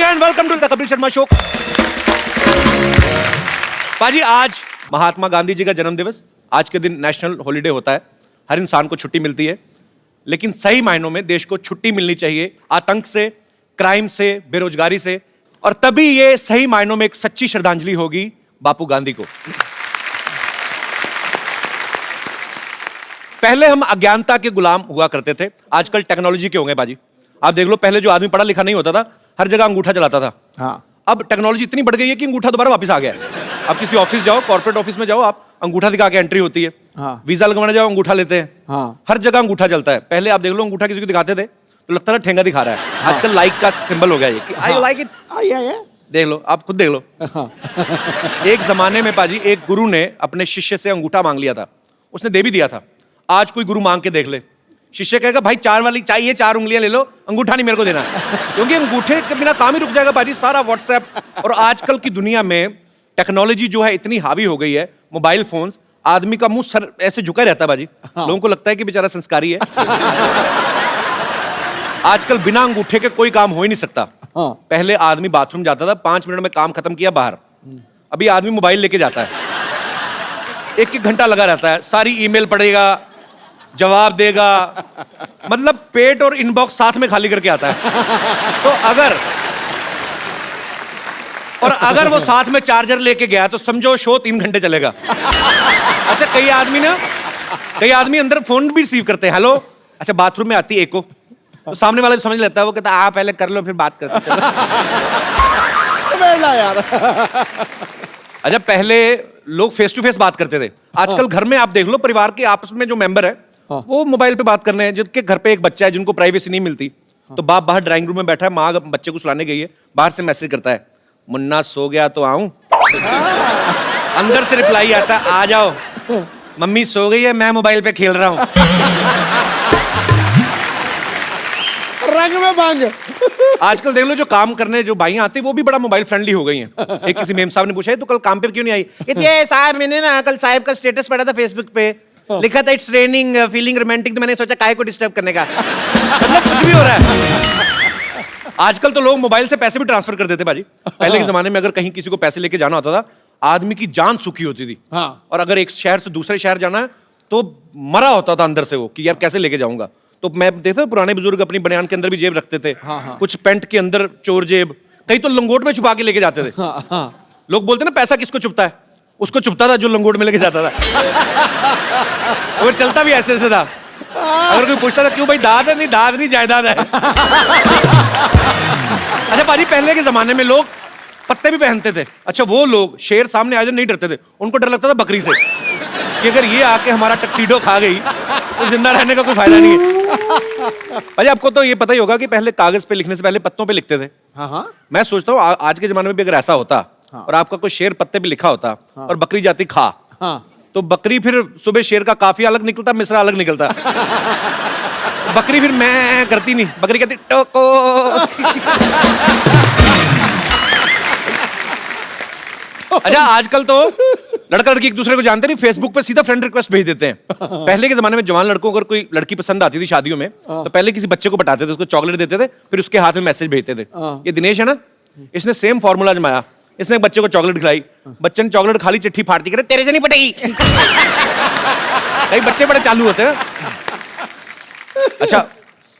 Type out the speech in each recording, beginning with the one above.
And welcome to the Kapil Sharma show. पाजी, आज महात्मा गांधी जी का जन्म दिवस। आज के दिन नेशनल हॉलिडे होता है, हर इंसान को छुट्टी मिलती है, लेकिन सही मायनों में देश को छुट्टी मिलनी चाहिए आतंक से, क्राइम से, बेरोजगारी से, और तभी ये सही मायनों में एक सच्ची श्रद्धांजलि होगी बापू गांधी को। पहले हम अज्ञानता के गुलाम हुआ करते थे, आजकल टेक्नोलॉजी के हो गए बाजी। आप देख लो, पहले जो आदमी पढ़ा लिखा नहीं होता था, हर जगह अंगूठा चलाता था। हाँ। अब टेक्नोलॉजी इतनी बढ़ गई है कि अंगूठा दोबारा वापस आ गया है। आप किसी ऑफिस जाओ, कॉर्पोरेट ऑफिस में जाओ, आप अंगूठा दिखा के एंट्री होती है। हाँ। वीजा लगवाने जाओ, अंगूठा लेते हैं। हाँ। हर जगह अंगूठा चलता है। पहले आप देख लो, अंगूठा किसी को दिखाते थे तो लगता था ठेंगा दिखा रहा है। हाँ। आजकल लाइक का सिंबल हो गया ये कि आई लाइक इट। देख लो, आप खुद देख लो। हाँ। एक जमाने में पाजी, एक गुरु ने अपने शिष्य से अंगूठा मांग लिया था, उसने दे भी दिया था। आज कोई गुरु मांग के देख ले, शिष्य कहेगा भाई 4 वाली चाहिए, 4 उंगलियां ले लो, अंगूठा नहीं मेरे को देना। क्योंकि अंगूठे के बिना काम ही रुक जाएगा पाजी। सारा व्हाट्सएप और आजकल की दुनिया में टेक्नोलॉजी जो है इतनी हावी हो गई है, मोबाइल फोन्स, आदमी का मुंह सर ऐसे झुका रहता है बाजी। हाँ। लोगों को लगता है कि बेचारा संस्कारी है। आजकल बिना अंगूठे के कोई काम हो ही नहीं सकता। हाँ। पहले आदमी बाथरूम जाता था, 5 मिनट में काम खत्म किया, बाहर। अभी आदमी मोबाइल लेके जाता है, 1-1 घंटा लगा रहता है, सारी ईमेल पढ़ेगा, जवाब देगा, मतलब पेट और इनबॉक्स साथ में खाली करके आता है। तो अगर वो साथ में चार्जर लेके गया तो समझो शो 3 घंटे चलेगा। अच्छा, कई आदमी अंदर फोन भी रिसीव करते हैं, हेलो। अच्छा, बाथरूम में आती है एको, तो सामने वाला भी समझ लेता है, वो कहता है आप पहले कर लो फिर बात करते चलो। यार। अच्छा, पहले लोग फेस टू फेस बात करते थे, आजकल घर में आप देख लो, परिवार के आपस में जो मेंबर है वो मोबाइल पे बात कर रहे हैं। जिनके घर पे एक बच्चा है, जिनको प्राइवेसी नहीं मिलती, तो बाप बाहर ड्राइंग रूम में बैठा है, माँ बच्चे को सुलाने गई है, बाहर से मैसेज करता है, मुन्ना सो गया तो आऊं? अंदर से रिप्लाई आता है, आ जाओ, मम्मी सो गई है, मैं मोबाइल पे खेल रहा हूं। रंग में बांग। आजकल देख लो, जो काम करने जो भाई आते हैं वो भी बड़ा मोबाइल फ्रेंडली हो गई हैं। एक किसी मेम साहब ने पूछा है, तो कल काम पे क्यों नहीं आई? ये साहब, मैंने ना कल साहब का स्टेटस पढ़ा था फेसबुक पे, लिखा था इट्स रेनिंग फीलिंग रोमांटिक, तो मैंने सोचा काहे को डिस्टर्ब करने का। मतलब कुछ भी हो रहा है। आजकल तो लोग मोबाइल से पैसे भी ट्रांसफर कर देते बाजी। पहले के जमाने में अगर कहीं किसी को पैसे लेके जाना होता था, आदमी की जान सुखी होती थी। हाँ। और अगर एक शहर से दूसरे शहर जाना है तो मरा होता था अंदर से वो, कि यार कैसे लेके जाऊंगा। तो मैं देखता हूं, पुराने बुजुर्ग अपनी बनियान के अंदर भी जेब रखते थे। हाँ, हाँ। कुछ पेंट के अंदर चोर जेब, कहीं तो लंगोट में छुपा के लेके जाते थे। हाँ, हाँ। लोग बोलते ना, पैसा किसको चुपता है? उसको चुपता था जो लंगोट में लेके जाता था। और चलता भी ऐसे था। अगर कोई पूछता था क्यों भाई, दाद है? नहीं, दाद नहीं, जायदाद है। अच्छा पाजी, पहले के जमाने में लोग पत्ते भी पहनते थे। अच्छा, वो लोग शेर सामने आ जाए नहीं डरते थे, उनको डर लगता था बकरी से, कि अगर ये आके हमारा टक्सीडो खा गई तो जिंदा रहने का कोई फायदा नहीं है। भाई, आपको तो ये पता ही होगा कि पहले कागज पे लिखने से पहले पत्तों पे लिखते थे। हाँ, हाँ। मैं सोचता हूँ आज के जमाने में भी अगर ऐसा होता, हाँ। और आपका कोई शेर पत्ते पे लिखा होता, हाँ। और बकरी जाती खा, हाँ। तो बकरी फिर सुबह शेर का काफिया अलग निकलता, मिसरा अलग निकलता। बकरी फिर मैं करती नहीं, बकरी कहती टोको। अच्छा, आजकल तो लड़का लड़की एक दूसरे को जानते नहीं, फेसबुक पे सीधा फ्रेंड रिक्वेस्ट भेज देते हैं। पहले के जमाने में जवान लड़कों को अगर कोई लड़की पसंद आती थी शादियों में, तो पहले किसी बच्चे को बताते थे, उसको चॉकलेट देते थे, फिर उसके हाथ में मैसेज भेजते थे। ये दिनेश है ना, इसने सेम फॉर्मूला जमाया, इसने एक बच्चे को चॉकलेट खिलाई, बच्चे ने चॉकलेट खाली, चिट्ठी फाड़ती, करे तेरे से नहीं पटेगी। कई बच्चे बड़े चालू होते हैं। अच्छा,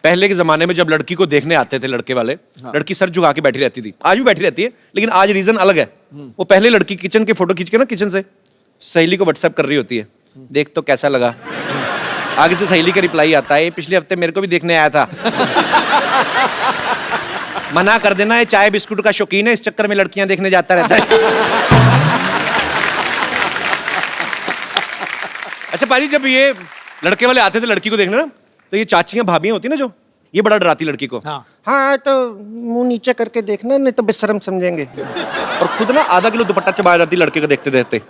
पहले के जमाने में जब लड़की को देखने आते थे लड़के वाले, लड़की सर झुका के बैठी रहती थी, आज भी बैठी रहती है, लेकिन आज रीजन अलग है। वो पहले लड़की किचन के फोटो खींच के ना, किचन से सहेली को व्हाट्सएप कर रही होती है, देख तो कैसा लगा। आगे से सहेली का रिप्लाई आता है, पिछले हफ्ते मेरे को भी देखने आया था। मना कर देना, ये चाय बिस्कुट का शौकीन है, इस चक्कर में लड़कियां देखने जाता रहता है। अच्छा पाजी, जब ये लड़के वाले आते थे लड़की को देखने ना, तो ये चाचियां भाभियां होती ना जो, ये बड़ा डराती लड़की को। हाँ तो मुंह नीचे करके देखना, नहीं तो बेशर्म समझेंगे। और खुद ना आधा किलो दुपट्टा चबा जाती लड़के को देखते देखते,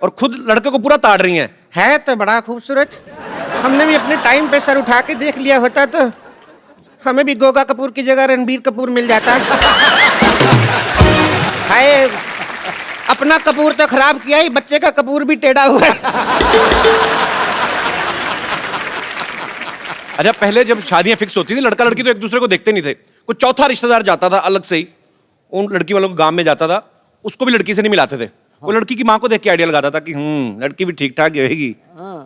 और खुद लड़के को पूरा ताड़ रही है तो बड़ा खूबसूरत, हमने भी अपने टाइम पे सर उठा के देख लिया होता तो हमें भी गोगा कपूर की जगह रणबीर कपूर मिल जाता। हाय, अपना कपूर तो खराब किया ही, बच्चे का कपूर भी टेढ़ा हुआ है। अच्छा, पहले जब शादियां फिक्स होती थी, लड़का लड़की तो एक दूसरे को देखते नहीं थे, कुछ चौथा रिश्तेदार जाता था अलग से ही, उन लड़की वालों को गांव में जाता था, उसको भी लड़की से नहीं मिलाते थे। वो लड़की की माँ को देख के आइडिया लगाता था कि लड़की भी ठीक ठाक रहेगी।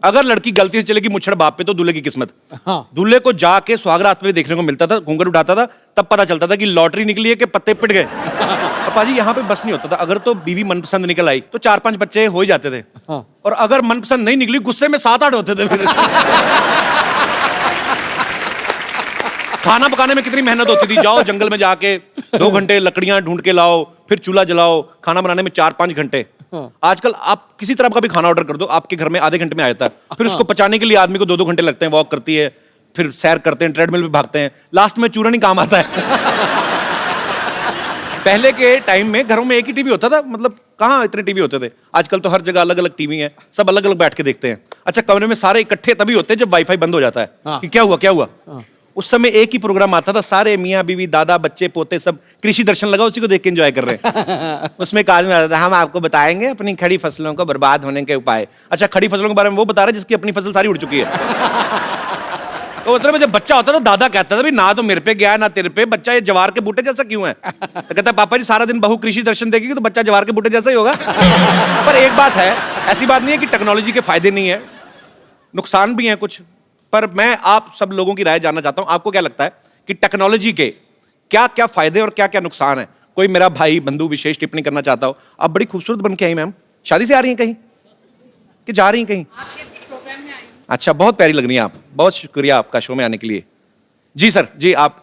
अगर लड़की गलती से चलेगी मुच्छड़ बाप पे तो दूल्हे की किस्मत। दूल्हे को जाके सुहागरात में देखने को मिलता था, घूंघट उठाता था, तब पता चलता था कि लॉटरी निकली है कि पत्ते पिट गए। पापा जी यहाँ पे बस नहीं होता था, अगर तो बीवी मनपसंद निकल आई तो 4-5 बच्चे हो ही जाते थे, और अगर मनपसंद नहीं निकली गुस्से में 7-8 होते थे फिर। खाना पकाने में कितनी मेहनत होती थी, जाओ जंगल में जाके 2 घंटे लकड़ियां ढूंढ के लाओ, फिर चूल्हा जलाओ, खाना बनाने में 4-5 घंटे। आजकल आप किसी तरह का भी खाना ऑर्डर कर दो, आपके घर में आधे घंटे में आ जाता है। फिर उसको पचाने के लिए आदमी को 2-2 घंटे लगते हैं, वॉक करती है, फिर सैर करते हैं, ट्रेडमिल पे भागते हैं, लास्ट में चूरन ही काम आता है। पहले के टाइम में घरों में एक ही टीवी होता था, मतलब कहाँ इतने टीवी होते थे। आजकल तो हर जगह अलग अलग टीवी है, सब अलग अलग बैठ के देखते हैं। अच्छा, कमरे में सारे इकट्ठे तभी होते हैं जब वाईफाई बंद हो जाता है कि क्या हुआ क्या हुआ। उस समय एक ही प्रोग्राम आता था, सारे मियाँ बीवी दादा बच्चे पोते सब कृषि दर्शन लगा, उसी को देख के एंजॉय कर रहे हैं। उसमें एक आदमी आता था, हम आपको बताएंगे अपनी खड़ी फसलों को बर्बाद होने के उपाय। अच्छा, खड़ी फसलों के बारे में वो बता रहे जिसकी अपनी फसल सारी उड़ चुकी है। तो मतलब जब बच्चा होता था दादा कहता था, ना तो मेरे पे गया ना तेरे पे, बच्चा ये जवार के बूटे जैसा क्यों है। तो कहता पापा जी सारा दिन बहू कृषि दर्शन देखेगी तो बच्चा जवार के बूटे जैसा ही होगा। पर एक बात है, ऐसी बात नहीं है कि टेक्नोलॉजी के फायदे नहीं है, नुकसान भी हैं कुछ। पर मैं आप सब लोगों की राय जानना चाहता हूं, आपको क्या लगता है कि टेक्नोलॉजी के क्या क्या फायदे और क्या क्या नुकसान है। कोई मेरा भाई बंधु विशेष टिप्पणी करना चाहता हो। आप बड़ी खूबसूरत बन के आई मैम, शादी से आ रही हैं कहीं कि जा रही हैं कहीं? अच्छा, बहुत प्यारी लग रही हैं आप, बहुत शुक्रिया आपका शो में आने के लिए। जी सर, जी आप।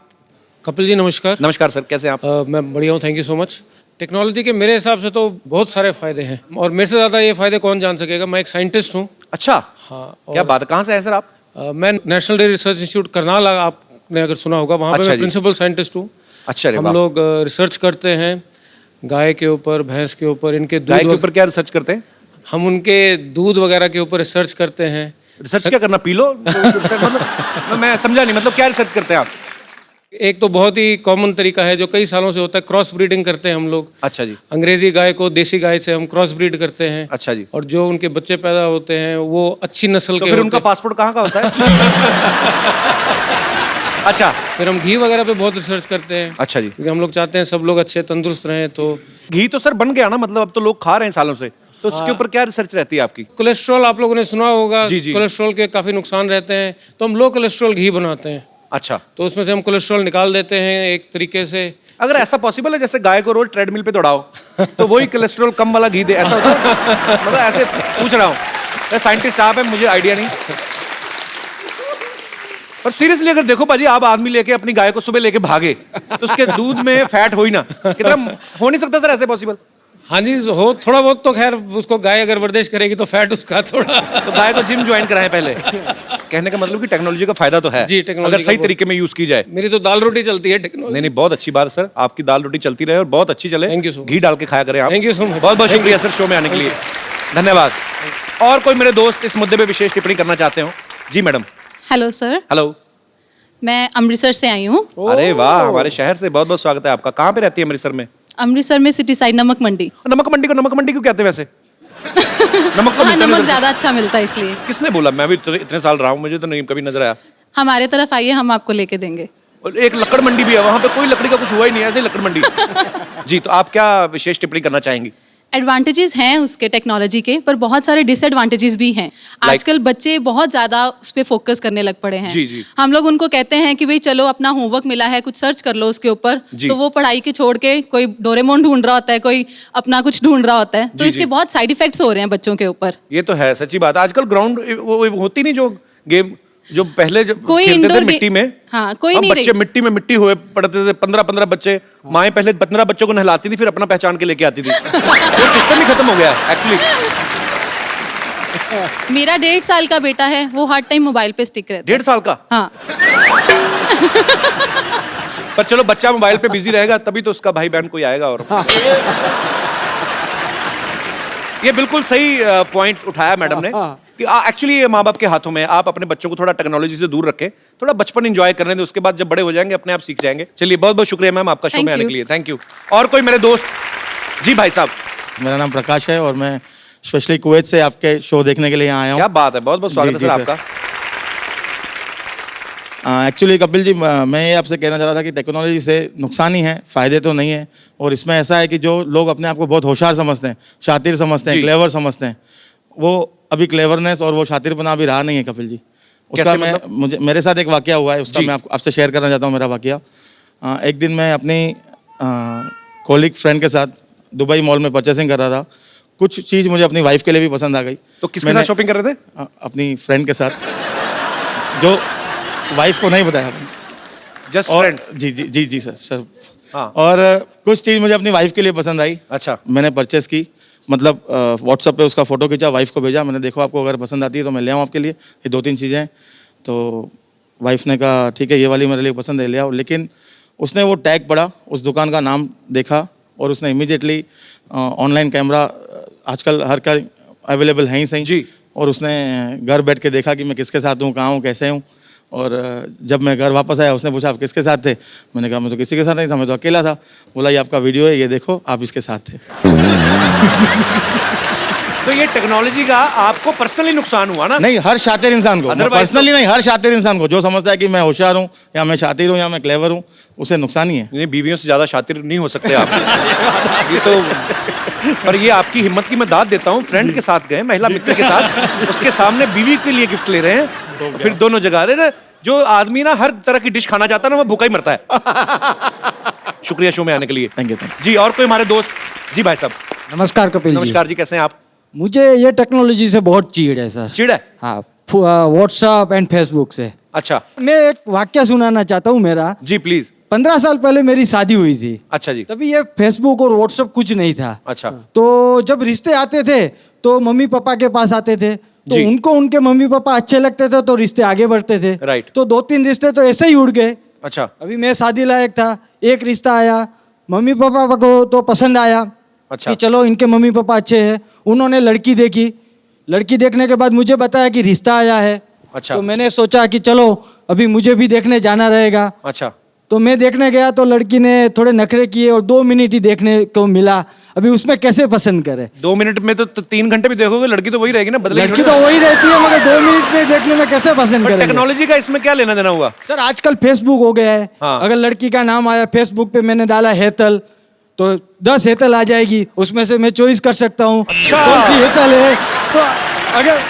कपिल जी नमस्कार। नमस्कार सर, कैसे हैं आप? मैं बढ़िया हूँ, thank you so much. Technology के मेरे हिसाब से तो बहुत सारे फायदे हैं, और मेरे से ज़्यादा ये फायदे कौन जान सकेगा। मैं एक साइंटिस्ट हूँ। अच्छा, हाँ। क्या बात है, कहाँ से हैं सर आप? मैं national dairy research institute Karnal, आपने अगर सुना होगा, वहाँ पे अच्छा मैं जी। प्रिंसिपल साइंटिस्ट हूँ। अच्छा, हम लोग रिसर्च करते हैं गाय के ऊपर, भैंस के ऊपर, इनके गाय के दूध, ऊपर क्या रिसर्च करते हैं? हम उनके दूध वगैरह के ऊपर रिसर्च करते हैं। रिसर्च क्या करना, पी लो? मतलब मैं समझा नहीं, मतलब क्या रिसर्च करते हैं आप? एक तो बहुत ही कॉमन तरीका है जो कई सालों से होता है, क्रॉस ब्रीडिंग करते हैं हम लोग। अच्छा जी। अंग्रेजी गाय को देसी गाय से हम क्रॉस ब्रीड करते हैं। अच्छा जी। और जो उनके बच्चे पैदा होते हैं वो अच्छी नस्ल तो के फिर होते उनका हैं। पासपोर्ट कहाँ का होता है? अच्छा। फिर हम घी वगैरह पे बहुत रिसर्च करते हैं। अच्छा जी। क्योंकि हम लोग चाहते हैं सब लोग अच्छे तंदुरुस्त रहें। तो घी तो सर बन गया ना, मतलब अब तो लोग खा रहे हैं सालों से, तो उसके ऊपर क्या रिसर्च रहती है आपकी? कोलेस्ट्रॉल आप लोगों ने सुना होगा। जी, जी। कोलेस्ट्रॉल के काफी नुकसान रहते हैं, तो हम लो कोलेस्ट्रॉल घी बनाते हैं। अच्छा, तो उसमें से हम कोलेस्ट्रॉल निकाल देते हैं एक तरीके से। अगर ऐसा पॉसिबल है जैसे गाय को रोज ट्रेडमिल पे दौड़ाओ तो वही कोलेस्ट्रॉल कम वाला घी दे, ऐसा होता है? मतलब ऐसे पूछ रहा हूँ, साइंटिस्ट आप है, मुझे आइडिया नहीं। पर सीरियसली अगर देखो पाजी, आप आदमी लेके अपनी गाय को सुबह लेके भागे तो उसके दूध में फैट हो ही ना, कितना हो नहीं सकता सर ऐसे पॉसिबल? हाँ जी, हो थोड़ा बहुत तो खैर, उसको गाय अगर वर्जिश करेगी तो फैट उसका थोड़ा। तो गाय को जिम ज्वाइन कराएं पहले। कहने का मतलब कि टेक्नोलॉजी का फायदा तो है जी, टेक्नोलॉजी अगर सही का तरीके में यूज की जाए। मेरी तो दाल रोटी चलती है टेक्नोलॉजी। नहीं नहीं, बहुत अच्छी बात है सर, आपकी दाल रोटी चलती रहे और बहुत अच्छी चले। Thank you so much. घी डाल के खाया करें आप। Thank you so much. बहुत बहुत शुक्रिया सर शो में आने के लिए, धन्यवाद। और कोई मेरे दोस्त इस मुद्दे पे विशेष टिप्पणी करना चाहते हो? जी मैडम। Hello sir, hello. मैं अमृतसर से आई हूँ। अरे वाह, हमारे शहर से बहुत बहुत स्वागत है आपका। कहाँ पे रहती है अमृतसर में? अमृतसर में सिटी साइड नमक मंडी। नमक मंडी को नमक मंडी क्यों कहते हैं वैसे? नमक तो वहाँ मिलता नमक नहीं। ज्यादा अच्छा मिलता है इसलिए। किसने बोला? मैं भी इतने साल रहा हूँ, मुझे तो नहीं कभी नजर आया। हमारे तरफ आइए, हम आपको लेके देंगे। और एक लकड़ मंडी भी है, वहाँ पे कोई लकड़ी का कुछ हुआ ही नहीं है, ऐसे ही लकड़ मंडी। जी, तो आप क्या विशेष टिप्पणी करना चाहेंगी? एडवांटेजेस हैं उसके टेक्नोलॉजी के, पर बहुत सारे डिसएडवांटेजेस भी हैं। आजकल बच्चे बहुत ज्यादा उस पर फोकस करने लग पड़े हैं। जी, जी। हम लोग उनको कहते हैं कि भाई चलो अपना होमवर्क मिला है, कुछ सर्च कर लो उसके ऊपर, जी। तो वो पढ़ाई के छोड़ के कोई डोरेमोन ढूंढ रहा होता है, कोई अपना कुछ ढूंढ रहा होता है। तो जी, इसके जी। बहुत साइड इफेक्ट्स हो रहे हैं बच्चों के ऊपर। ये तो है, सच्ची बात। आजकल ग्राउंड वो होती नहीं जो गेम, जो पहले जो कोई खेलते थे इंडोर मिट्टी में। हाँ, कोई हम नहीं बच्चे रही। मिट्टी में मिट्टी हुए पड़ते थे, 15-15 बच्चे। माएं पहले 15 बच्चों को नहलाती थी, फिर अपना पहचान के लेके आती थी। वो सिस्टम ही खत्म हो गया है एक्चुअली। मेरा 1.5 साल का बेटा है, वो हर टाइम मोबाइल पे स्टिक रहता है। 1.5 साल का? हाँ। पर चलो, बच्चा मोबाइल पे बिजी रहेगा तभी तो उसका भाई बहन कोई आएगा। और ये बिल्कुल सही पॉइंट उठाया मैडम ने कि एक्चुअली ये माँ बाप के हाथों में है। आप अपने बच्चों को थोड़ा टेक्नोलॉजी से दूर रखें, थोड़ा बचपन एंजॉय करने दें, उसके बाद जब बड़े हो जाएंगे अपने आप सीख जाएंगे। चलिए, बहुत बहुत शुक्रिया मैम आपका शो Thank में आने you. के लिए, थैंक यू। और कोई मेरे दोस्त? जी भाई साहब। मेरा नाम प्रकाश है और मैं स्पेशली कुवैत से आपके शो देखने के लिए आया हूँ। क्या बात है, बहुत बहुत स्वागत है जी, सर जी, आपका। एक्चुअली कपिल जी, मैं ये आपसे कहना चाह रहा था कि टेक्नोलॉजी से नुकसान ही है, फ़ायदे तो नहीं है। और इसमें ऐसा है कि जो लोग अपने आप को बहुत होशियार समझते हैं, शातिर समझते हैं, जी। क्लेवर समझते हैं, वो अभी क्लेवरनेस और वो शातिरपना अभी रहा नहीं है कपिल जी। उसका कैसे मुझे मेरे साथ एक वाकया हुआ है, उसका जी। मैं आपसे शेयर करना चाहता हूँ मेरा वाकया। एक दिन मैं अपनी कॉलीग फ्रेंड के साथ दुबई मॉल में परचेसिंग कर रहा था। कुछ चीज़ मुझे अपनी वाइफ के लिए भी पसंद आ गई। तो किसके साथ शॉपिंग कर रहे थे? अपनी फ्रेंड के साथ, जो वाइफ को नहीं बताया। जस्ट और फ्रेंड। जी सर। हाँ। और कुछ चीज़ मुझे अपनी वाइफ के लिए पसंद आई। अच्छा। मैंने परचेस की, मतलब व्हाट्सएप पे उसका फ़ोटो खींचा, वाइफ को भेजा। मैंने देखो आपको अगर पसंद आती है तो मैं ले आऊँ आपके लिए, ये 2-3 चीज़ें हैं। तो वाइफ ने कहा ठीक है, ये वाली मेरे लिए पसंद है, ले आओ। लेकिन उसने वो टैग पढ़ा, उस दुकान का नाम देखा और उसने इमीडिएटली ऑनलाइन कैमरा आजकल हर का अवेलेबल है ही सही जी। और उसने घर बैठ के देखा कि मैं किसके साथ हूँ, कहाँ हूँ, कैसे हूँ। और जब मैं घर वापस आया, उसने पूछा आप किसके साथ थे? मैंने कहा मैं तो किसी के साथ नहीं था, मैं तो अकेला था। बोला ये आपका वीडियो है, ये देखो, आप इसके साथ थे। तो ये टेक्नोलॉजी का आपको पर्सनली नुकसान हुआ ना? नहीं, हर शातिर इंसान को, Otherwise पर्सनली नहीं, हर शातिर इंसान को जो समझता है कि मैं होशियार हूँ या मैं शातिर हूँ या मैं क्लेवर हूँ, उसे नुकसान ही है। नहीं, बीवियों से ज्यादा शातिर नहीं हो सकते आप। ये तो, पर ये आपकी हिम्मत की मैं दाद देता हूँ। फ्रेंड के साथ गए, महिला मित्र के साथ, उसके सामने बीवी के लिए गिफ्ट ले रहे हैं, फिर दोनों जगह रहे ना। जो आदमी ना हर तरह की डिश खाना चाहता है ना, वो भूखा ही मरता है। शुक्रिया शो में आने के लिए। Thank you. जी, और कोई हमारे दोस्त? जी भाई साहब। नमस्कार कपिल जी। नमस्कार जी, कैसे हैं आप? मुझे ये टेक्नोलॉजी से बहुत चीड़ है सर। चिड़ है? हाँ, व्हाट्सएप एंड फेसबुक से। अच्छा मैं एक वाक्य सुनाना चाहता हूँ मेरा। जी, प्लीज। 15 साल पहले मेरी शादी हुई थी। अच्छा जी। तभी ये फेसबुक और व्हाट्सएप कुछ नहीं था। अच्छा। तो जब रिश्ते आते थे तो मम्मी पापा के पास आते थे, तो जी। उनको उनके मम्मी पापा अच्छे लगते थे तो रिश्ते आगे बढ़ते थे। राइट। तो 2-3 रिश्ते तो ऐसे ही उड़ गए। अच्छा। अभी मैं शादी लायक था, एक रिश्ता आया, मम्मी पापा को तो पसंद आया। अच्छा। कि चलो इनके मम्मी पापा अच्छे हैं। उन्होंने लड़की देखी, लड़की देखने के बाद मुझे बताया कि रिश्ता आया है। अच्छा। तो मैंने सोचा कि चलो अभी मुझे भी देखने जाना रहेगा। अच्छा। तो मैं देखने गया तो लड़की ने थोड़े नखरे किए और 2 मिनट ही देखने को मिला। अभी उसमें कैसे पसंद करे? 2 मिनट में तो 3 घंटे भी देखोगे, लड़की तो वही रहेगी ना, बदलेगी लड़की थोड़ी तो ना। वही रहती है, मगर 2 मिनट में देखने में कैसे पसंद पर करेंगे? टेक्नोलॉजी का इसमें क्या लेना देना हुआ? सर आजकल फेसबुक हो गया है। हाँ। अगर लड़की का नाम आया फेसबुक पे, मैंने डाला हेतल, तो 10 हेतल आ जाएगी, उसमें से मैं चॉइस कर सकता हूँ अच्छा। कौन सी हेतल है। तो अगर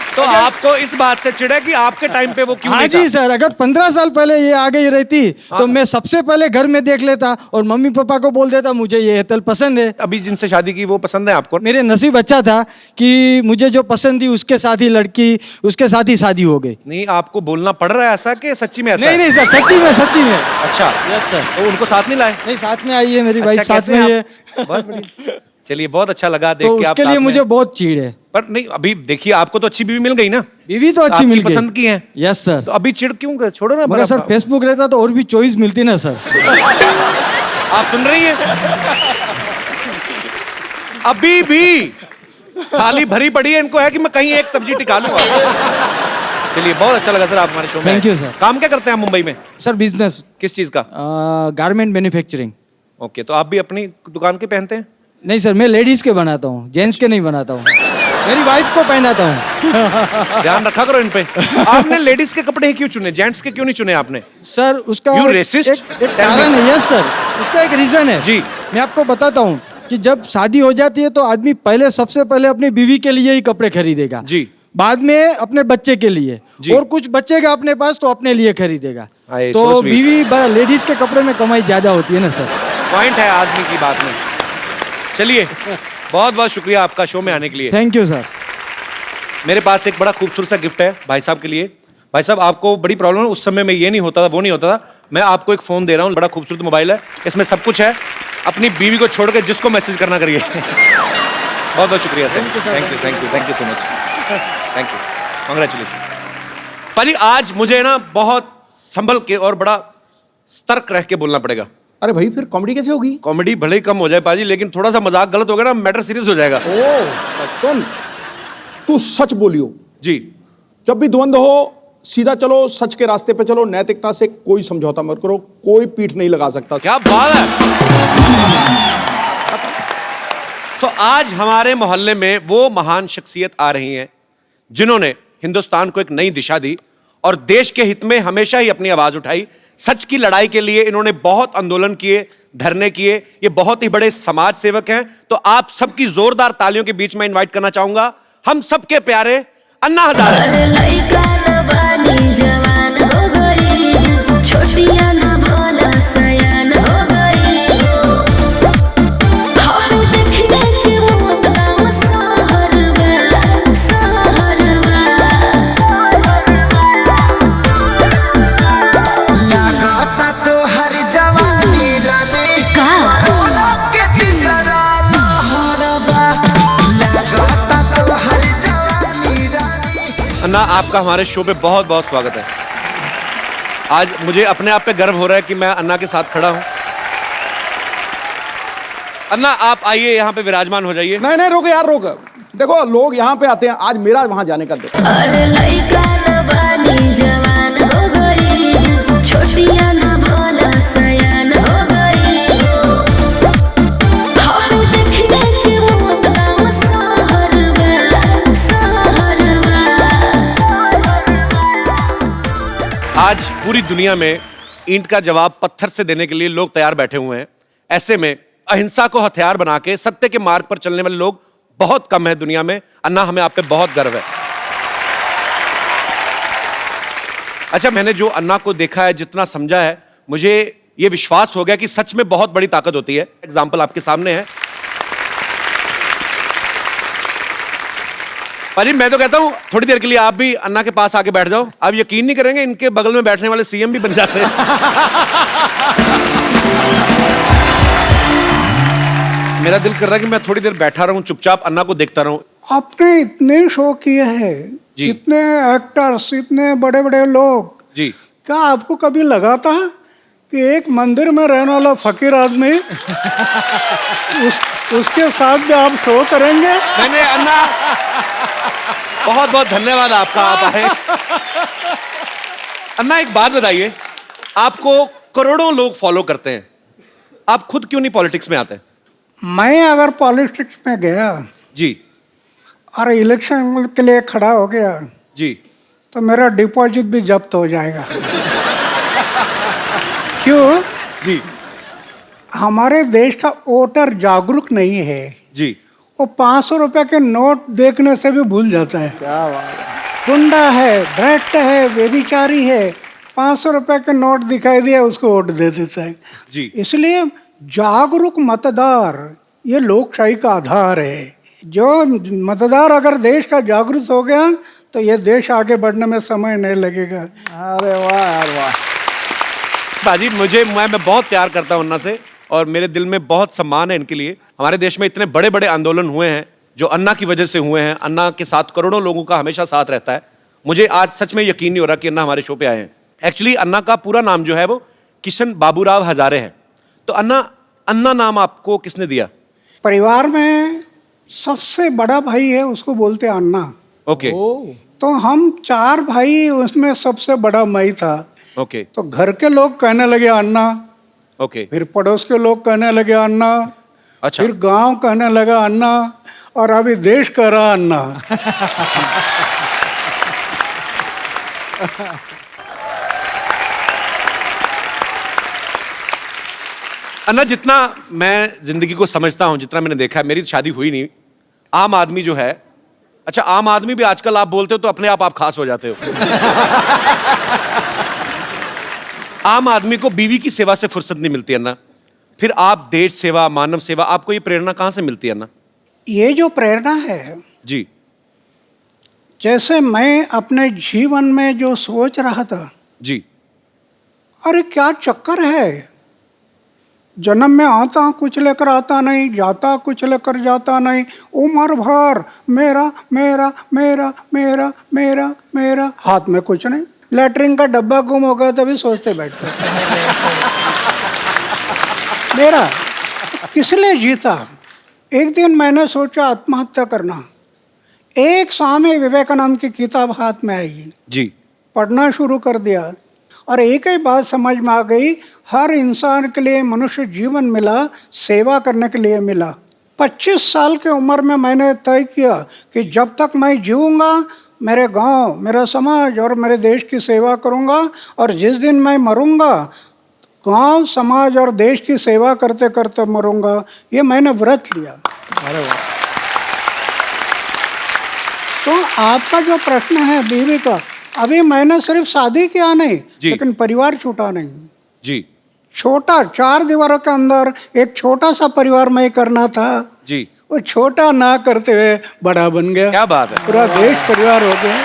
तो आपको इस बात से चिढ़ है कि आपके टाइम पे वो क्यों हाँ नहीं जी था? सर, अगर 15 साल पहले ये आ गई रहती तो मैं सबसे पहले घर में देख लेता और मम्मी पापा को बोल देता मुझे ये हेतल पसंद है। अभी जिनसे शादी की वो पसंद है आपको? मेरे नसीब अच्छा था कि मुझे जो पसंद थी उसके साथ ही लड़की, उसके साथ ही शादी हो गई। नहीं, आपको बोलना पड़ रहा है ऐसा कि सच्ची में ऐसा नहीं है? नहीं सर, सच्ची में। अच्छा। Yes sir. तो उनको साथ नहीं लाए? नहीं, साथ में आई है मेरी वाइफ, अच्छा, साथ कैसे में हैं ही है। आप? बहुत बढ़िया। चलिए, बहुत अच्छा लगा देख तो के आप उसके साथ लिए में। मुझे बहुत चीड़ है। पर नहीं, अभी देखिए आपको तो अच्छी बीवी मिल गई ना, बीवी तो अच्छी आपकी मिल गई, पसंद की है। Yes sir. तो अभी चिढ़ क्यों? छोड़ो ना। मगर सर फेसबुक रहता तो और भी चॉइस मिलती ना सर। आप सुन रही हैं? अभी भी थाली भरी पड़ी है, इनको है कि मैं कहीं एक सब्जी टिका लूंगा। चलिए, बहुत अच्छा लगा सर आप हमारे शो में। Thank you, sir. काम क्या करते हैं आप मुंबई में? सर बिजनेस, किस चीज का? Garment manufacturing. ओके, तो आप भी अपनी दुकान के पहनते हैं? नहीं सर, मैं लेडीज के बनाता हूँ, जेंट्स के नहीं बनाता हूँ। मेरी वाइफ को पहनाता हूँ। ध्यान रखा करो इन पे। आपने लेडीज के कपड़े ही क्यों चुने, जेंट्स के क्यों नहीं चुने आपने? सर उसका You racist? एक कारण है। यस सर, उसका एक रीजन है। जी। मैं आपको बताता हूँ कि जब शादी हो जाती है तो आदमी सबसे पहले अपनी बीवी के लिए ही कपड़े खरीदेगा। जी। बाद में अपने बच्चे के लिए, जी। और कुछ बचेगा अपने पास तो अपने लिए खरीदेगा। आए, तो so sweet. बीवी लेडीज के कपड़े में कमाई ज्यादा होती है ना सर। पॉइंट है आदमी की बात में। चलिए, बहुत बहुत शुक्रिया आपका शो में आने के लिए। Thank you sir. मेरे पास एक बड़ा खूबसूरत सा गिफ्ट है भाई साहब के लिए। भाई साहब, आपको बड़ी प्रॉब्लम है, उस समय में ये नहीं होता था, वो नहीं होता था। मैं आपको एक फोन दे रहा हूँ, बड़ा खूबसूरत मोबाइल है, इसमें सब कुछ है। अपनी बीवी को छोड़ के जिसको मैसेज करना करिए। बहुत बहुत शुक्रिया sir. Thank you so much. Thank you, congratulation. पाजी, आज मुझे ना बहुत संभल के और बड़ा सतर्क रह के बोलना पड़ेगा। अरे भाई, फिर कॉमेडी कैसे होगी? कॉमेडी भले ही कम हो जाए पाजी, लेकिन थोड़ा सा मजाक गलत हो गया ना, मैटर सीरियस हो जाएगा। सुन, तू सच बोलियो। जी। जब भी द्वंद हो सीधा चलो, सच के रास्ते पे चलो, नैतिकता से कोई समझौता मत करो, कोई पीठ नहीं लगा सकता। क्या बात है। तो आज हमारे मोहल्ले में वो महान शख्सियत आ रही हैं जिन्होंने हिंदुस्तान को एक नई दिशा दी और देश के हित में हमेशा ही अपनी आवाज उठाई। सच की लड़ाई के लिए इन्होंने बहुत आंदोलन किए, धरने किए। ये बहुत ही बड़े समाज सेवक हैं। तो आप सबकी जोरदार तालियों के बीच में इनवाइट करना चाहूंगा हम सबके प्यारे अन्ना हजारे। अन्ना, आपका हमारे शो पे बहुत बहुत स्वागत है। आज मुझे अपने आप पे गर्व हो रहा है कि मैं अन्ना के साथ खड़ा हूं। अन्ना, आप आइए, यहाँ पे विराजमान हो जाइए। नहीं नहीं, रोक यार, रोक। देखो, लोग यहाँ पे आते हैं, आज मेरा वहां जाने का देखो। आज पूरी दुनिया में ईंट का जवाब पत्थर से देने के लिए लोग तैयार बैठे हुए हैं। ऐसे में अहिंसा को हथियार बना के सत्य के मार्ग पर चलने वाले लोग बहुत कम है दुनिया में। अन्ना, हमें आप पे बहुत गर्व है। अच्छा, मैंने जो अन्ना को देखा है, जितना समझा है, मुझे ये विश्वास हो गया कि सच में बहुत बड़ी ताकत होती है। एग्जाम्पल आपके सामने है। पाजी, मैं तो कहता हूं थोड़ी देर के लिए आप भी अन्ना के पास आके बैठ जाओ। आप यकीन नहीं करेंगे, इनके बगल में बैठने वाले सीएम भी बन जाते हैं। मेरा दिल कर रहा है कि मैं थोड़ी देर बैठा रहूं, चुपचाप अन्ना को देखता रहूं। आपने इतने शो किए हैं, जी। इतने एक्टर्स, इतने बड़े बड़े लोग जी। क्या आपको कभी लगा था कि एक मंदिर में रहने वाला फकीर आदमी उसके साथ भी आप शो करेंगे? मैंने अन्ना, बहुत बहुत धन्यवाद आपका, आप आए। अन्ना, एक बात बताइए, आपको करोड़ों लोग फॉलो करते हैं, आप खुद क्यों नहीं पॉलिटिक्स में आते? मैं अगर पॉलिटिक्स में गया जी और इलेक्शन के लिए खड़ा हो गया जी, तो मेरा डिपॉजिट भी जब्त हो जाएगा। क्यों? जी हमारे देश का वोटर जागरूक नहीं है। जी। वो 500 रुपए के नोट देखने से भी भूल जाता है। क्या बात है। गुंडा है, भ्रष्ट है, व्यभिचारी है, 500 रुपए के नोट दिखाई दिया उसको वोट दे देता है। जी। इसलिए जागरूक मतदार ये लोकशाही का आधार है। जो मतदार अगर देश का जागरूक हो गया तो ये देश आगे बढ़ने में समय नहीं लगेगा। अरे वाह यार, वाह। बाजी, मैं बहुत प्यार करता हूं अन्ना से और मेरे दिल में बहुत सम्मान है इनके लिए। हमारे देश में इतने बड़े बड़े आंदोलन हुए हैं जो अन्ना की वजह से हुए हैं। अन्ना के साथ करोड़ों लोगों का हमेशा साथ रहता है। मुझे आज सच में यकीन नहीं हो रहा कि अन्ना हमारे शो पे आए हैं। एक्चुअली अन्ना का पूरा नाम जो है वो किशन बाबूराव हजारे है। तो अन्ना नाम आपको किसने दिया? परिवार में सबसे बड़ा भाई है, उसको बोलते हैं अन्ना। ओके। तो हम 4 भाई, उसमें सबसे बड़ा मैं था। ओके। तो घर के लोग कहने लगे अन्ना, ओके। फिर पड़ोस के लोग कहने लगे अन्ना, अच्छा। फिर गांव कहने लगा अन्ना, और अभी देश कह रहा अन्ना। अन्ना, जितना मैं जिंदगी को समझता हूं, जितना मैंने देखा है, मेरी शादी हुई नहीं, आम आदमी जो है, अच्छा आम आदमी भी आजकल आप बोलते हो तो अपने आप खास हो जाते हो। आम आदमी को बीवी की सेवा से फुर्सत नहीं मिलती अन्ना, फिर आप देश सेवा, मानव सेवा, आपको ये प्रेरणा कहां से मिलती है अन्ना? ये जो प्रेरणा है, जी जैसे मैं अपने जीवन में जो सोच रहा था, जी, अरे क्या चक्कर है, जन्म में आता कुछ लेकर आता नहीं, जाता कुछ लेकर जाता नहीं, उम्र भर मेरा मेरा मेरा मेरा मेरा मेरा, हाथ में कुछ नहीं, लैटरिन का डब्बा गुम हो गया तभी सोचते बैठते। मेरा किस लिए जीता? एक दिन मैंने सोचा आत्महत्या करना। एक स्वामी विवेकानंद की किताब हाथ में आई जी, पढ़ना शुरू कर दिया और एक ही बात समझ में आ गई, हर इंसान के लिए मनुष्य जीवन मिला सेवा करने के लिए मिला। 25 साल की उम्र में मैंने तय किया कि जब तक मैं जीऊँगा मेरे गांव, मेरा समाज और मेरे देश की सेवा करूंगा, और जिस दिन मैं मरूंगा गांव, समाज और देश की सेवा करते करते मरूंगा। ये मैंने व्रत लिया। अरे वाह। तो आपका जो प्रश्न है बीवी का, अभी मैंने सिर्फ शादी किया नहीं, जी। लेकिन परिवार छूटा नहीं। जी छोटा 4 दीवारों के अंदर एक छोटा सा परिवार में करना था, जी, वो छोटा ना करते हुए बड़ा बन गया। क्या बात है। पूरा देश परिवार हो गया।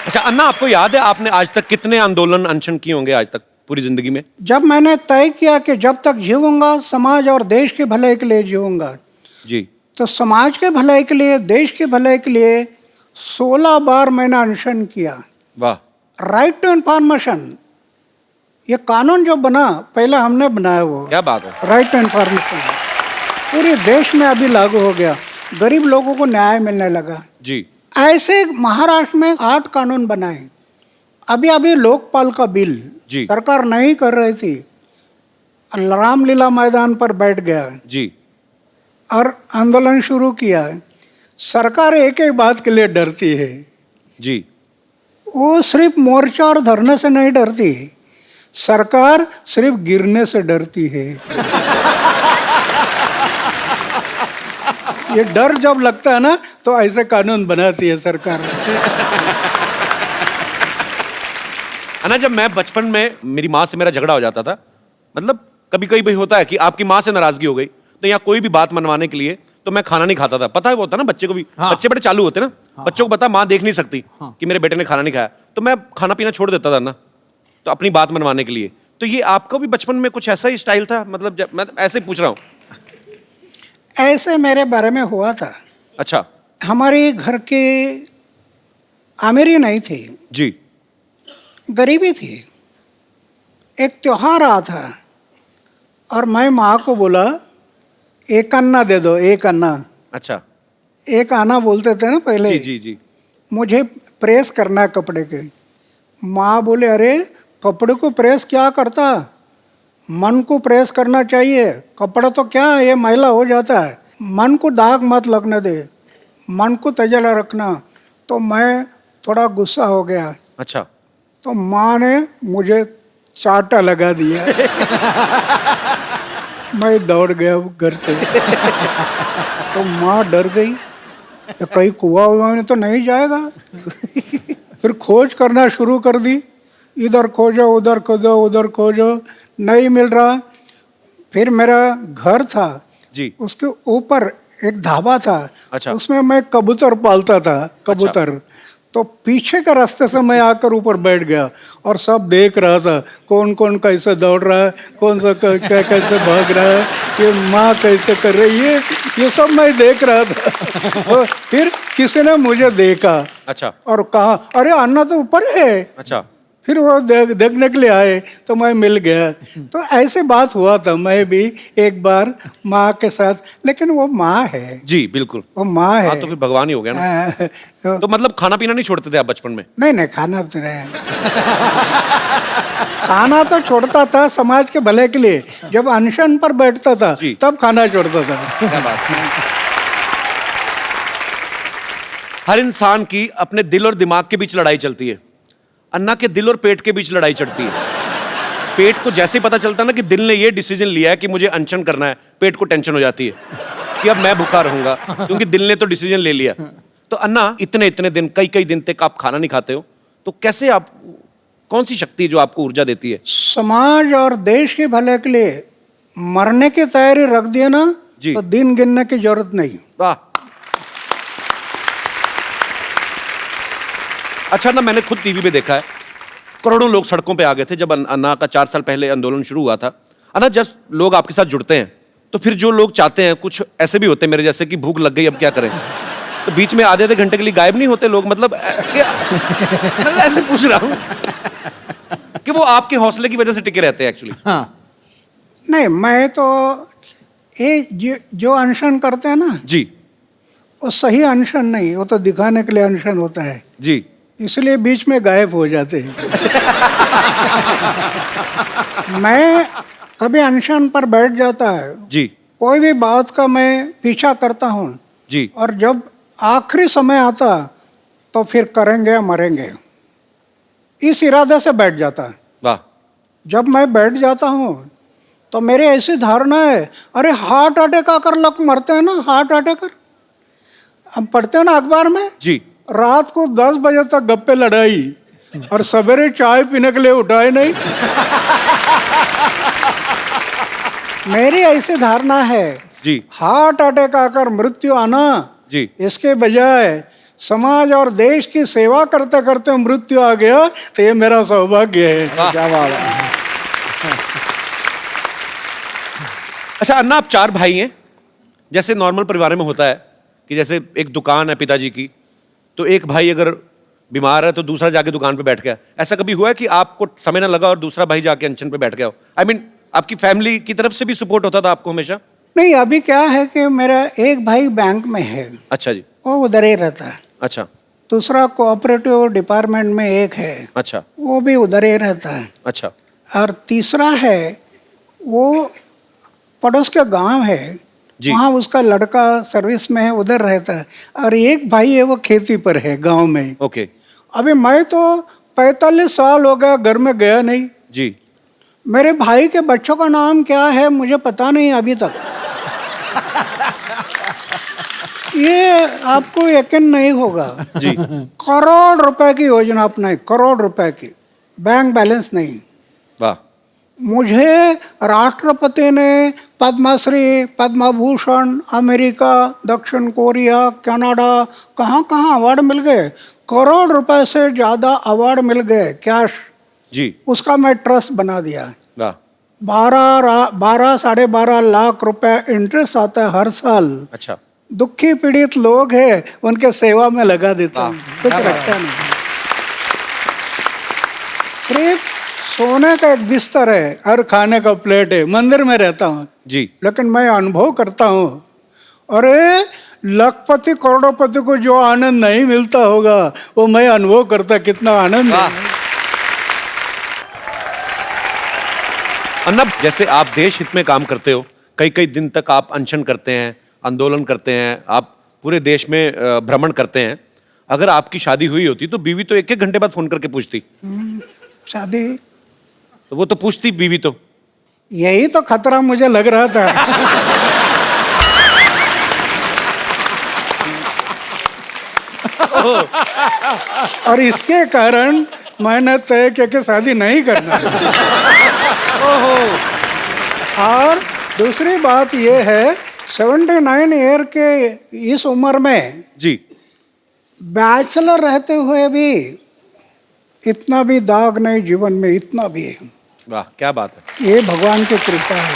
अच्छा अन्ना, आपको याद है आपने आज तक कितने आंदोलन अनशन किए होंगे आज तक पूरी जिंदगी में? जब मैंने तय किया कि जब तक जीऊंगा समाज और देश के भलाई के लिए जीऊंगा, जी, तो समाज के भलाई के लिए, देश के भलाई के लिए 16 बार मैंने अनशन किया। वाह। राइट टू इन्फॉर्मेशन, ये कानून जो बना पहले हमने बनाया, वो क्या बात है। राइट टू इन्फॉर्मेशन पूरे देश में अभी लागू हो गया। गरीब लोगों को न्याय मिलने लगा। जी ऐसे महाराष्ट्र में 8 कानून बनाए। अभी अभी लोकपाल का बिल जी। सरकार नहीं कर रही थी, रामलीला मैदान पर बैठ गया जी और आंदोलन शुरू किया। सरकार एक एक बात के लिए डरती है, जी, वो सिर्फ मोर्चा और धरने से नहीं डरती, सरकार सिर्फ गिरने से डरती है। ये डर जब लगता है ना, तो ऐसे कानून बनाती है सरकार। अन्ना, जब मैं बचपन में मेरी माँ से मेरा झगड़ा हो जाता था, मतलब कभी कभी भी होता है कि आपकी माँ से नाराजगी हो गई, तो यहाँ कोई भी बात मनवाने के लिए तो मैं खाना नहीं खाता था। पता है वो होता ना बच्चे को भी, बच्चे बड़े चालू होते ना, बच्चों को पता माँ देख नहीं सकती कि मेरे बेटे ने खाना नहीं खाया, तो मैं खाना पीना छोड़ देता था ना, तो अपनी बात मनवाने के लिए। तो ये आपका भी बचपन में कुछ ऐसा ही स्टाइल था? मतलब जब मैं ऐसे पूछ रहा हूँ। ऐसे मेरे बारे में हुआ था। अच्छा। हमारे घर की अमीरी नहीं थी, जी गरीबी थी। एक त्योहार आ था और मैं माँ को बोला, एक अन्ना दे दो, एक अन्ना। अच्छा। एक आना बोलते थे ना पहले। जी जी जी। मुझे प्रेस करना है कपड़े के। माँ बोले, अरे कपड़े को प्रेस क्या करता, मन को प्रेस करना चाहिए, कपड़ा तो क्या है, ये मैला हो जाता है, मन को दाग मत लगने दे, मन को तजला रखना। तो मैं थोड़ा गुस्सा हो गया। अच्छा। तो माँ ने मुझे चाटा लगा दिया। मैं दौड़ गया घर से। तो माँ डर गई, कहीं कुआ हुआ में तो नहीं जाएगा। फिर खोज करना शुरू कर दी, इधर खोजो उधर खोजो उधर खोजो, नहीं मिल रहा। फिर मेरा घर था जी। उसके ऊपर एक ढाबा था। अच्छा। उसमें मैं कबूतर पालता था, कबूतर। अच्छा। तो पीछे के रास्ते से मैं आकर ऊपर बैठ गया और सब देख रहा था, कौन कौन कैसे दौड़ रहा है, कौन सा कैसे भाग रहा है, ये माँ कैसे कर रही है, ये सब मैं देख रहा था। और फिर किसी ने मुझे देखा। अच्छा। और कहा, अरे अन्ना तो ऊपर है। अच्छा। फिर वो देखने के लिए आए तो मैं मिल गया। तो ऐसे बात हुआ था मैं भी एक बार माँ के साथ, लेकिन वो माँ है। जी बिल्कुल, वो माँ है। हाँ तो फिर भगवान ही हो गया ना। तो मतलब खाना पीना नहीं छोड़ते थे आप बचपन में? नहीं खाना तो नहीं। खाना तो छोड़ता था समाज के भले के लिए। जब अनशन पर बैठता था तब खाना छोड़ता था। क्या बात है। हर इंसान की अपने दिल और दिमाग के बीच लड़ाई चलती है। अन्ना के दिल और पेट के बीच लड़ाई चढ़ती है। पेट को जैसे ही पता चलता ना कि दिल ने ये डिसीजन लिया है कि मुझे अनशन करना है, पेट को टेंशन हो जाती है कि अब मैं भूखा रहूंगा, क्योंकि दिल ने तो डिसीजन ले लिया। तो अन्ना, इतने इतने दिन, कई कई दिन तक आप खाना नहीं खाते हो, तो कैसे आप, कौन सी शक्ति जो आपको ऊर्जा देती है? समाज और देश के भले के लिए मरने की तैयारी रख दिया ना, तो दिन गिनने की जरूरत नहीं। वाह। अच्छा ना, मैंने खुद टीवी पे देखा है, करोड़ों लोग सड़कों पे आ गए थे जब अन्ना का 4 साल पहले आंदोलन शुरू हुआ था। अन्ना, जब लोग आपके साथ जुड़ते हैं तो फिर जो लोग चाहते हैं, कुछ ऐसे भी होते हैं मेरे जैसे कि भूख लग गई अब क्या करें, तो बीच में आधे घंटे के लिए गायब नहीं होते लोग? मतलब ऐसे पूछ रहा हूँ कि वो आपके हौसले की वजह से टिके रहते हैं एक्चुअली। हाँ। नहीं, मैं तो ये जो अनशन करते हैं ना जी, वो सही अनशन नहीं, वो तो दिखाने के लिए अनशन होता है जी, इसलिए बीच में गायब हो जाते हैं। मैं कभी अनशन पर बैठ जाता है जी, कोई भी बात का मैं पीछा करता हूँ जी, और जब आखिरी समय आता तो फिर करेंगे या मरेंगे, इस इरादे से बैठ जाता है। वाह। जब मैं बैठ जाता हूँ तो मेरी ऐसी धारणा है, अरे हार्ट अटैक आकर लोग मरते हैं ना, हार्ट अटैक कर, हम पढ़ते हैं ना अखबार में, जी। रात को 10 बजे तक गप्पे लड़ाई और सवेरे चाय पीने के लिए उठाए नहीं। मेरी ऐसी धारणा है जी। हार्ट अटैक आकर मृत्यु आना, जी। इसके बजाय समाज और देश की सेवा करते करते मृत्यु आ गया तो ये मेरा सौभाग्य है। क्या बात है। अच्छा अन्ना, आप 4 भाई हैं। जैसे नॉर्मल परिवार में होता है कि जैसे एक दुकान है पिताजी की, तो एक भाई अगर बीमार है तो दूसरा जाके दुकान पे बैठ गया। ऐसा कभी हुआ है कि आपको समय ना लगा और दूसरा भाई जाके अनशन पे बैठ गया हो? आई मीन आपकी फैमिली की तरफ से भी सपोर्ट होता था आपको हमेशा? नहीं, अभी क्या है कि मेरा एक भाई बैंक में है, अच्छा जी। वो उधर ही रहता है। अच्छा। दूसरा कोऑपरेटिव डिपार्टमेंट में एक है, अच्छा। वो भी उधर ही रहता है। अच्छा। और तीसरा है वो पड़ोस के गांव है, वहाँ उसका लड़का सर्विस में है, उधर रहता है। और एक भाई है वो खेती पर है गांव में। ओके। अभी मैं तो 45 साल हो गया घर में गया नहीं जी। मेरे भाई के बच्चों का नाम क्या है मुझे पता नहीं अभी तक। ये आपको यकीन नहीं होगा जी। करोड़ रुपए की योजना अपनाई, करोड़ रुपए की, बैंक बैलेंस नहीं। वाह। मुझे राष्ट्रपति ने पद्मश्री, पद्म भूषण, अमेरिका, दक्षिण कोरिया, कनाडा, कहाँ कहाँ अवार्ड मिल गए, करोड़ रुपए से ज़्यादा अवार्ड मिल गए कैश। जी। उसका मैं ट्रस्ट बना दिया। वाह। 12 साढ़े 12 लाख रुपए इंटरेस्ट आता है हर साल। अच्छा। दुखी पीड़ित लोग हैं उनके सेवा में लगा देता हूँ, कुछ रखता नहीं। सिर्फ सोने का एक बिस्तर है और खाने का प्लेट है, मंदिर में रहता हूँ जी। लेकिन मैं अनुभव करता हूँ, अरे लखपति करोड़पति को जो आनंद नहीं मिलता होगा वो मैं अनुभव करता, कितना आनंद है। अन्ना, जैसे आप देश हित में काम करते हो, कई कई दिन तक आप अनशन करते हैं, आंदोलन करते हैं, आप पूरे देश में भ्रमण करते हैं। अगर आपकी शादी हुई होती तो बीवी तो 1-1 घंटे बाद फोन करके पूछती। शादी तो वो तो पूछती बीवी तो। यही तो खतरा मुझे लग रहा था। और इसके कारण मैंने तय किया कि शादी नहीं करना। और दूसरी बात यह है 79 ईयर के इस उम्र में जी। बैचलर रहते हुए भी इतना भी दाग नहीं जीवन में, इतना भी है। वाह, क्या बात है। ये भगवान की कृपा है।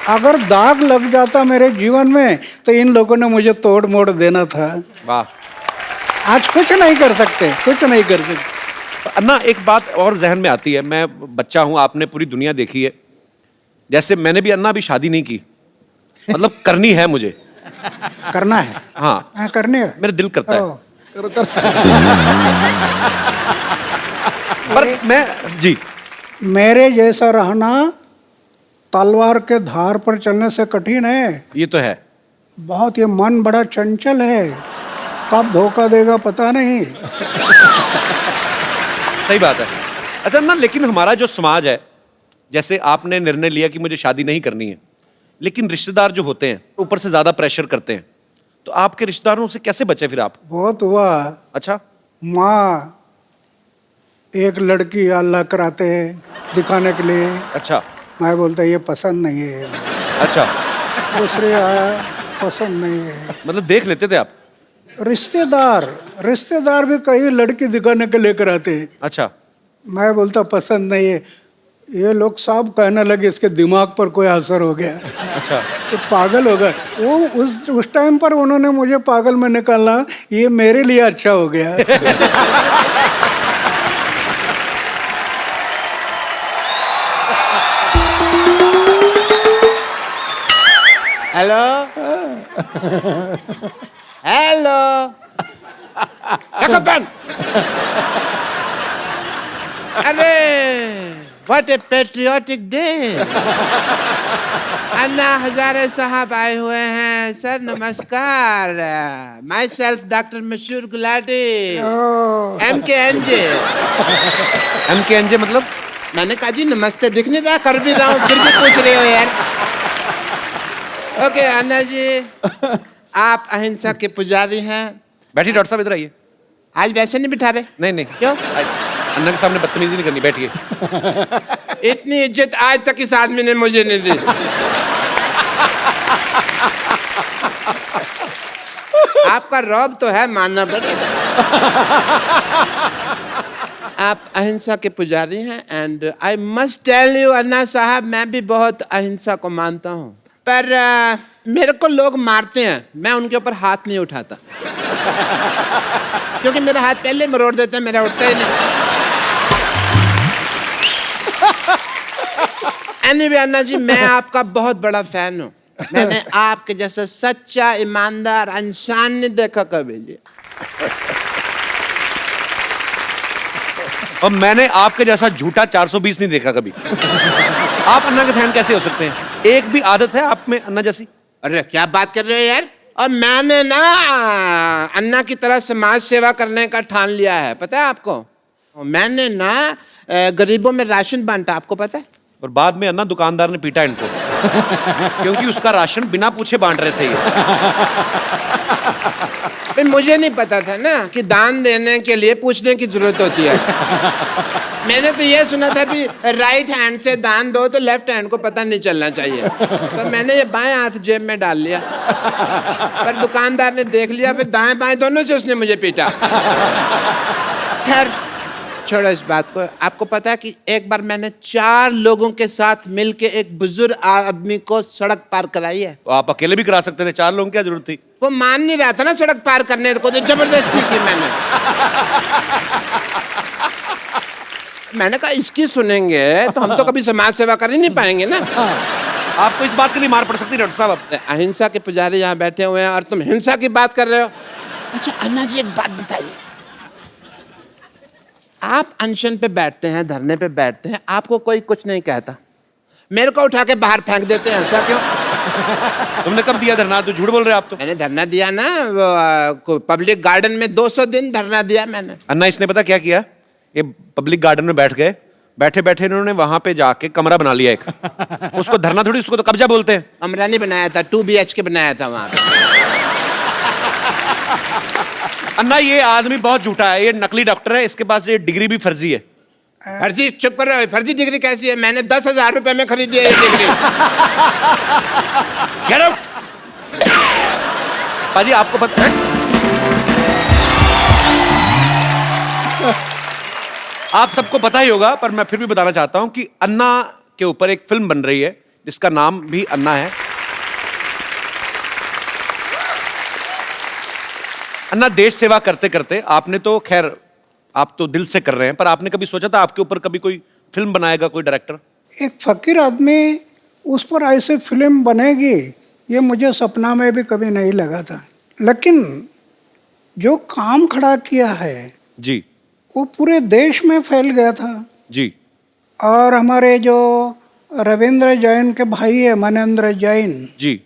अगर दाग लग जाता मेरे जीवन में तो इन लोगों ने मुझे तोड़ मोड़ देना था। वाह। आज कुछ नहीं कर सकते, कुछ नहीं कर सकते। अन्ना, एक बात और जहन में आती है, मैं बच्चा हूं, आपने पूरी दुनिया देखी है। जैसे मैंने भी अन्ना अभी शादी नहीं की, मतलब करनी है मुझे। करना है? हाँ करनी है, मेरा दिल करता है। करो। पर मैं जी, मेरे जैसा रहना तलवार के धार पर चलने से कठिन है। ये तो है। बहुत, ये मन बड़ा चंचल है, कब धोखा देगा पता नहीं। सही बात है। अच्छा ना, लेकिन हमारा जो समाज है, जैसे आपने निर्णय लिया कि मुझे शादी नहीं करनी है, लेकिन रिश्तेदार जो होते हैं ऊपर से ज्यादा प्रेशर करते हैं, तो आपके रिश्तेदारों से कैसे बचे फिर आप? बहुत हुआ। अच्छा। माँ एक लड़की अल्लाह कराते हैं दिखाने के लिए। अच्छा। मैं बोलता ये पसंद नहीं है। अच्छा। दूसरे आया, पसंद नहीं है। मतलब देख लेते थे आप? रिश्तेदार भी कई लड़की दिखाने के लेकर आते हैं। अच्छा। मैं बोलता पसंद नहीं है। ये लोग सब कहने लगे इसके दिमाग पर कोई असर हो गया। अच्छा। तो पागल हो गया वो। उस टाइम पर उन्होंने मुझे पागल में निकाला, ये मेरे लिए अच्छा हो गया। हेलो हेलो अरे what A patriotic day. Anna Hazare साहब आए हुए हैं सर, नमस्कार। माई सेल्फ डॉक्टर मशहूर गुलाटी, MKNJ। MKNJ मतलब? मैंने कहा जी नमस्ते दिख नहीं रहा, कर भी रहा हूँ फिर भी पूछ रहे हो यार। ओके अन्ना जी, आप अहिंसा के पुजारी हैं। बैठिए डॉक्टर साहब, इधर आइए। आज वैसे नहीं बिठा रहे? नहीं नहीं, क्यों? अन्ना के सामने बदतमीजी नहीं करनी, बैठिए। इतनी इज्जत आज तक इस आदमी ने मुझे नहीं दी। आपका रौब तो है, मानना पड़ेगा। आप अहिंसा के पुजारी हैं and I must tell you Anna sahab, मैं भी बहुत अहिंसा को मानता हूँ, पर मेरे को लोग मारते हैं, मैं उनके ऊपर हाथ नहीं उठाता। क्योंकि मेरा हाथ पहले मरोड़ देते हैं, मेरा उठता ही नहीं। एनीवे अन्ना जी, मैं आपका बहुत बड़ा फैन हूँ। मैंने आपके जैसा सच्चा ईमानदार इंसान नहीं देखा कभी जी। और मैंने आपके जैसा झूठा 420 नहीं देखा कभी। आप अन्ना के फैन कैसे हो सकते हैं? एक भी आदत है आप में अन्ना जैसी? अरे क्या बात कर रहे हो यार। और मैंने ना अन्ना की तरह समाज सेवा करने का ठान लिया है, पता है आपको। मैंने ना गरीबों में राशन बांटा, आपको पता है। और बाद में अन्ना दुकानदार ने पीटा इनको क्योंकि उसका राशन बिना पूछे बांट रहे थे ये। फिर मुझे नहीं पता था ना कि दान देने के लिए पूछने की जरूरत होती है। मैंने तो ये सुना था कि राइट हैंड से दान दो तो लेफ्ट हैंड को पता नहीं चलना चाहिए, तो मैंने ये बाएं हाथ जेब में डाल लिया। पर दुकानदार ने देख लिया, फिर दाएं बाएं दोनों से उसने मुझे पीटा। खैर छोड़ो इस बात को। आपको पता है कि एक बार मैंने 4 लोगों के साथ मिलके एक बुजुर्ग आदमी को सड़क पार कराई है। तो आप अकेले भी करा सकते थे, 4 लोगों की क्या जरूरत थी? वो मान नहीं रहा था ना सड़क पार करने को, तो जबरदस्ती की मैंने। मैंने कहा इसकी सुनेंगे तो हम तो कभी समाज सेवा कर ही नहीं पाएंगे ना। आपको इस बात के लिए मार पड़ सकती है डॉक्टर साहब। अहिंसा के पुजारी यहाँ बैठे हुए हैं और तुम हिंसा की बात कर रहे हो। अच्छा अन्ना जी, एक बात बताइए, आप अनशन पे बैठते हैं, धरने पे बैठते हैं, आपको कोई कुछ नहीं कहता, मेरे को उठा के बाहर फेंक देते हैं, ऐसा क्यों? तुमने कब दिया धरना? तो झूठ बोल रहे हो आप तो। मैंने धरना दिया ना, वो पब्लिक गार्डन में 200 दिन धरना दिया मैंने। अन्ना इसने पता क्या किया? ये पब्लिक गार्डन में बैठ गए, बैठे बैठे इन्होंने वहां पे जाके कमरा बना लिया एक। उसको धरना थोड़ी, उसको तो कब्जा बोलते हैं। कमरा नहीं बनाया था, 2 BHK बनाया था वहां पे। अन्ना ये आदमी बहुत झूठा है, ये नकली डॉक्टर है, इसके पास ये डिग्री भी फर्जी है। फर्जी? चुप कर रहे हो, फर्जी डिग्री कैसी है? मैंने 10,000 रुपए में खरीदी है ये डिग्री। Get out! पाजी आपको पता है, आप सबको पता ही होगा, पर मैं फिर भी बताना चाहता हूं कि अन्ना के ऊपर एक फिल्म बन रही है जिसका नाम भी अन्ना है। अन्ना देश सेवा करते करते आपने तो खैर आप तो दिल से कर रहे हैं, पर आपने कभी सोचा था आपके ऊपर कभी कोई फिल्म बनाएगा कोई डायरेक्टर? एक फकीर आदमी उस पर ऐसे फिल्म बनेगी ये मुझे सपना में भी कभी नहीं लगा था। लेकिन जो काम खड़ा किया है जी वो पूरे देश में फैल गया था। जी। और हमारे जो रविंद्र जैन के भाई है मनेंद्र जैन जी,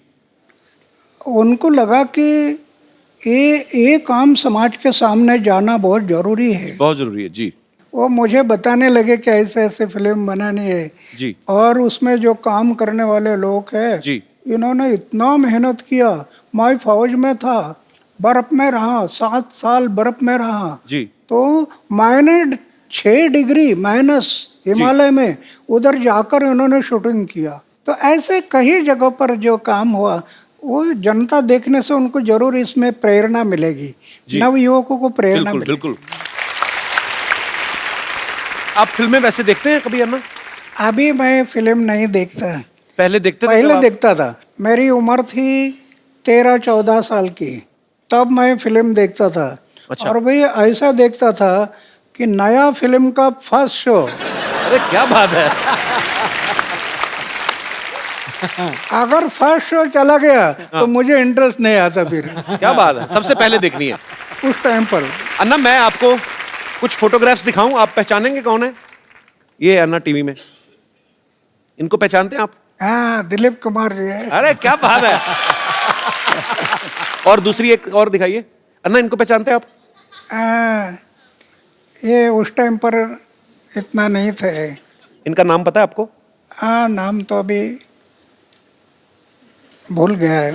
उनको लगा कि ये काम समाज के सामने जाना बहुत जरूरी है, बहुत जरूरी है। जी। वो मुझे बताने लगे कि ऐसे ऐसे फिल्म बनानी है जी। और उसमें जो काम करने वाले लोग हैं जी। इन्होंने इतना मेहनत किया। मैं फौज में था, बर्फ में रहा, 7 साल बर्फ में रहा। जी। तो मैंने 6 डिग्री माइनस हिमालय में उधर जाकर इन्होंने शूटिंग किया। तो ऐसे कई जगहों पर जो काम हुआ वो जनता देखने से उनको जरूर इसमें प्रेरणा मिलेगी, नव युवकों को प्रेरणा मिलेगी। बिल्कुल। आप फिल्में वैसे देखते हैं कभी अन्ना? अभी मैं फिल्म नहीं देखता। पहले देखते थे? पहले देखता था, मेरी उम्र थी 13-14 साल की, तब मैं फिल्म देखता था। अच्छा। और भाई ऐसा देखता था कि नया फिल्म का फर्स्ट शो। अरे क्या बात है। अगर फर्स्ट शो चला गया तो मुझे इंटरेस्ट नहीं आता फिर। क्या बात है, सबसे पहले देखनी है उस टाइम पर। अन्ना मैं आपको कुछ फोटोग्राफ्स दिखाऊं, आप पहचानेंगे कौन है? ये अन्ना टीवी में, इनको पहचानते हैं आप? हाँ, दिलीप कुमार जी है। अरे क्या बात है। और दूसरी एक और दिखाइए। अन्ना, इनको पहचानते हैं आप? ये उस टाइम पर इतना नहीं थे। इनका नाम पता है आपको? हाँ, नाम तो अभी भूल गया है,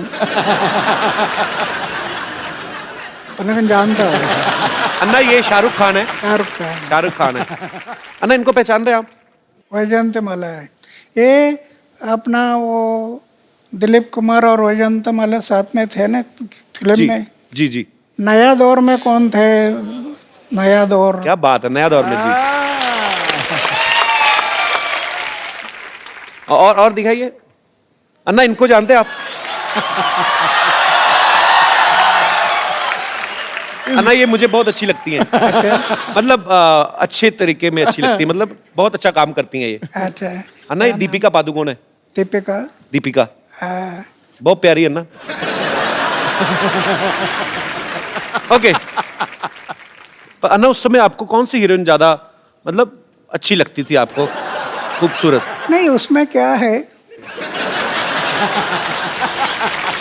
लेकिन जानता हूँ। अन्ना, ये शाहरुख खान है। शाहरुख खान। शाहरुख खान है। अन्ना, इनको पहचान रहे हैं आप? वैजयंतीमाला है ये। अपना वो दिलीप कुमार और वैजयंतीमाला साथ में थे ना फिल्म जी में। जी जी। नया दौर में कौन थे? नया दौर। क्या बात है, नया दौर में जी। और दिखाइए। अन्ना, इनको जानते हैं आप? अन्ना, ये मुझे बहुत अच्छी लगती हैं। मतलब अच्छे तरीके में अच्छी लगती है, मतलब बहुत अच्छा काम करती हैं ये। अच्छा। अन्ना, ये दीपिका पादुकोण है। दीपिका। दीपिका हाँ। बहुत प्यारी है अन्ना। ओके। पर अन्ना, उस समय आपको कौन सी हीरोइन ज्यादा मतलब अच्छी लगती थी आपको, खूबसूरत? नहीं, उसमें क्या है,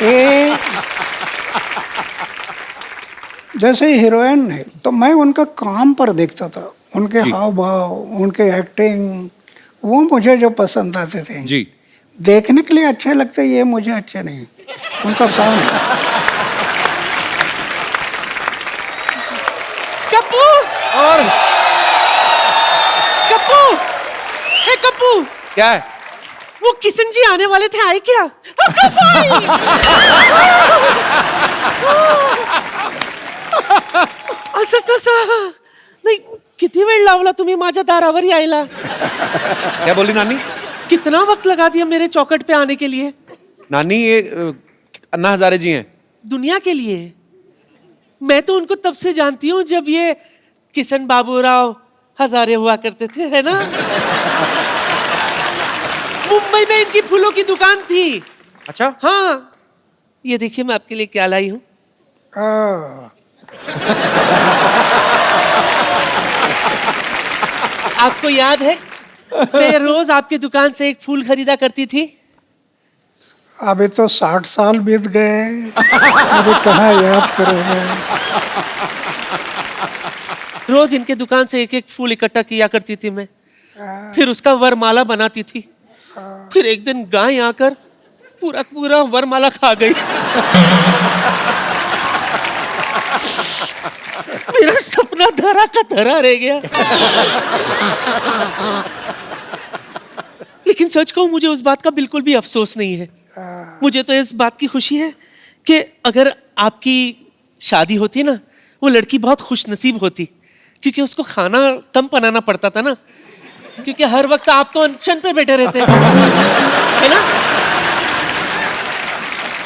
ये जैसे हीरोइन है तो मैं उनका काम पर देखता था, उनके हाव भाव, उनके एक्टिंग, वो मुझे जो पसंद आते थे। जी। देखने के लिए अच्छे लगते, ये मुझे अच्छे नहीं, उनका काम है। कप्पू और कप्पू, हे कप्पू, क्या है? वो किशन जी आने वाले थे, आए क्या? असं कसं? नाही, किती वेळ लावला तुम्ही माझ्या दारावर यायला? क्या बोली नानी? कितना वक्त लगा दिया मेरे चौखट पे आने के लिए? नानी, ये अन्ना हजारे जी हैं। दुनिया के लिए। मैं तो उनको तब से जानती हूँ जब ये किशन बाबूराव हजारे हुआ करते थे, है ना? मुंबई में इनकी फूलों की दुकान थी। अच्छा। हाँ, ये देखिए मैं आपके लिए क्या लाई हूँ। आपको याद है मैं रोज आपके दुकान से एक फूल खरीदा करती थी? अभी तो 60 साल बीत गए, अभी कहाँ याद करोगे? रोज इनके दुकान से एक एक फूल इकट्ठा किया करती थी मैं, फिर उसका वरमाला बनाती थी। फिर एक दिन गाय आकर पूरा पूरा वरमाला खा गई। मेरा सपना धरा का धरा रह गया। लेकिन सच कहूं, मुझे उस बात का बिल्कुल भी अफसोस नहीं है। मुझे तो इस बात की खुशी है कि अगर आपकी शादी होती ना, वो लड़की बहुत खुशनसीब होती, क्योंकि उसको खाना कम बनाना पड़ता था ना, क्योंकि हर वक्त आप तो अनशन पे बैठे रहते है ना?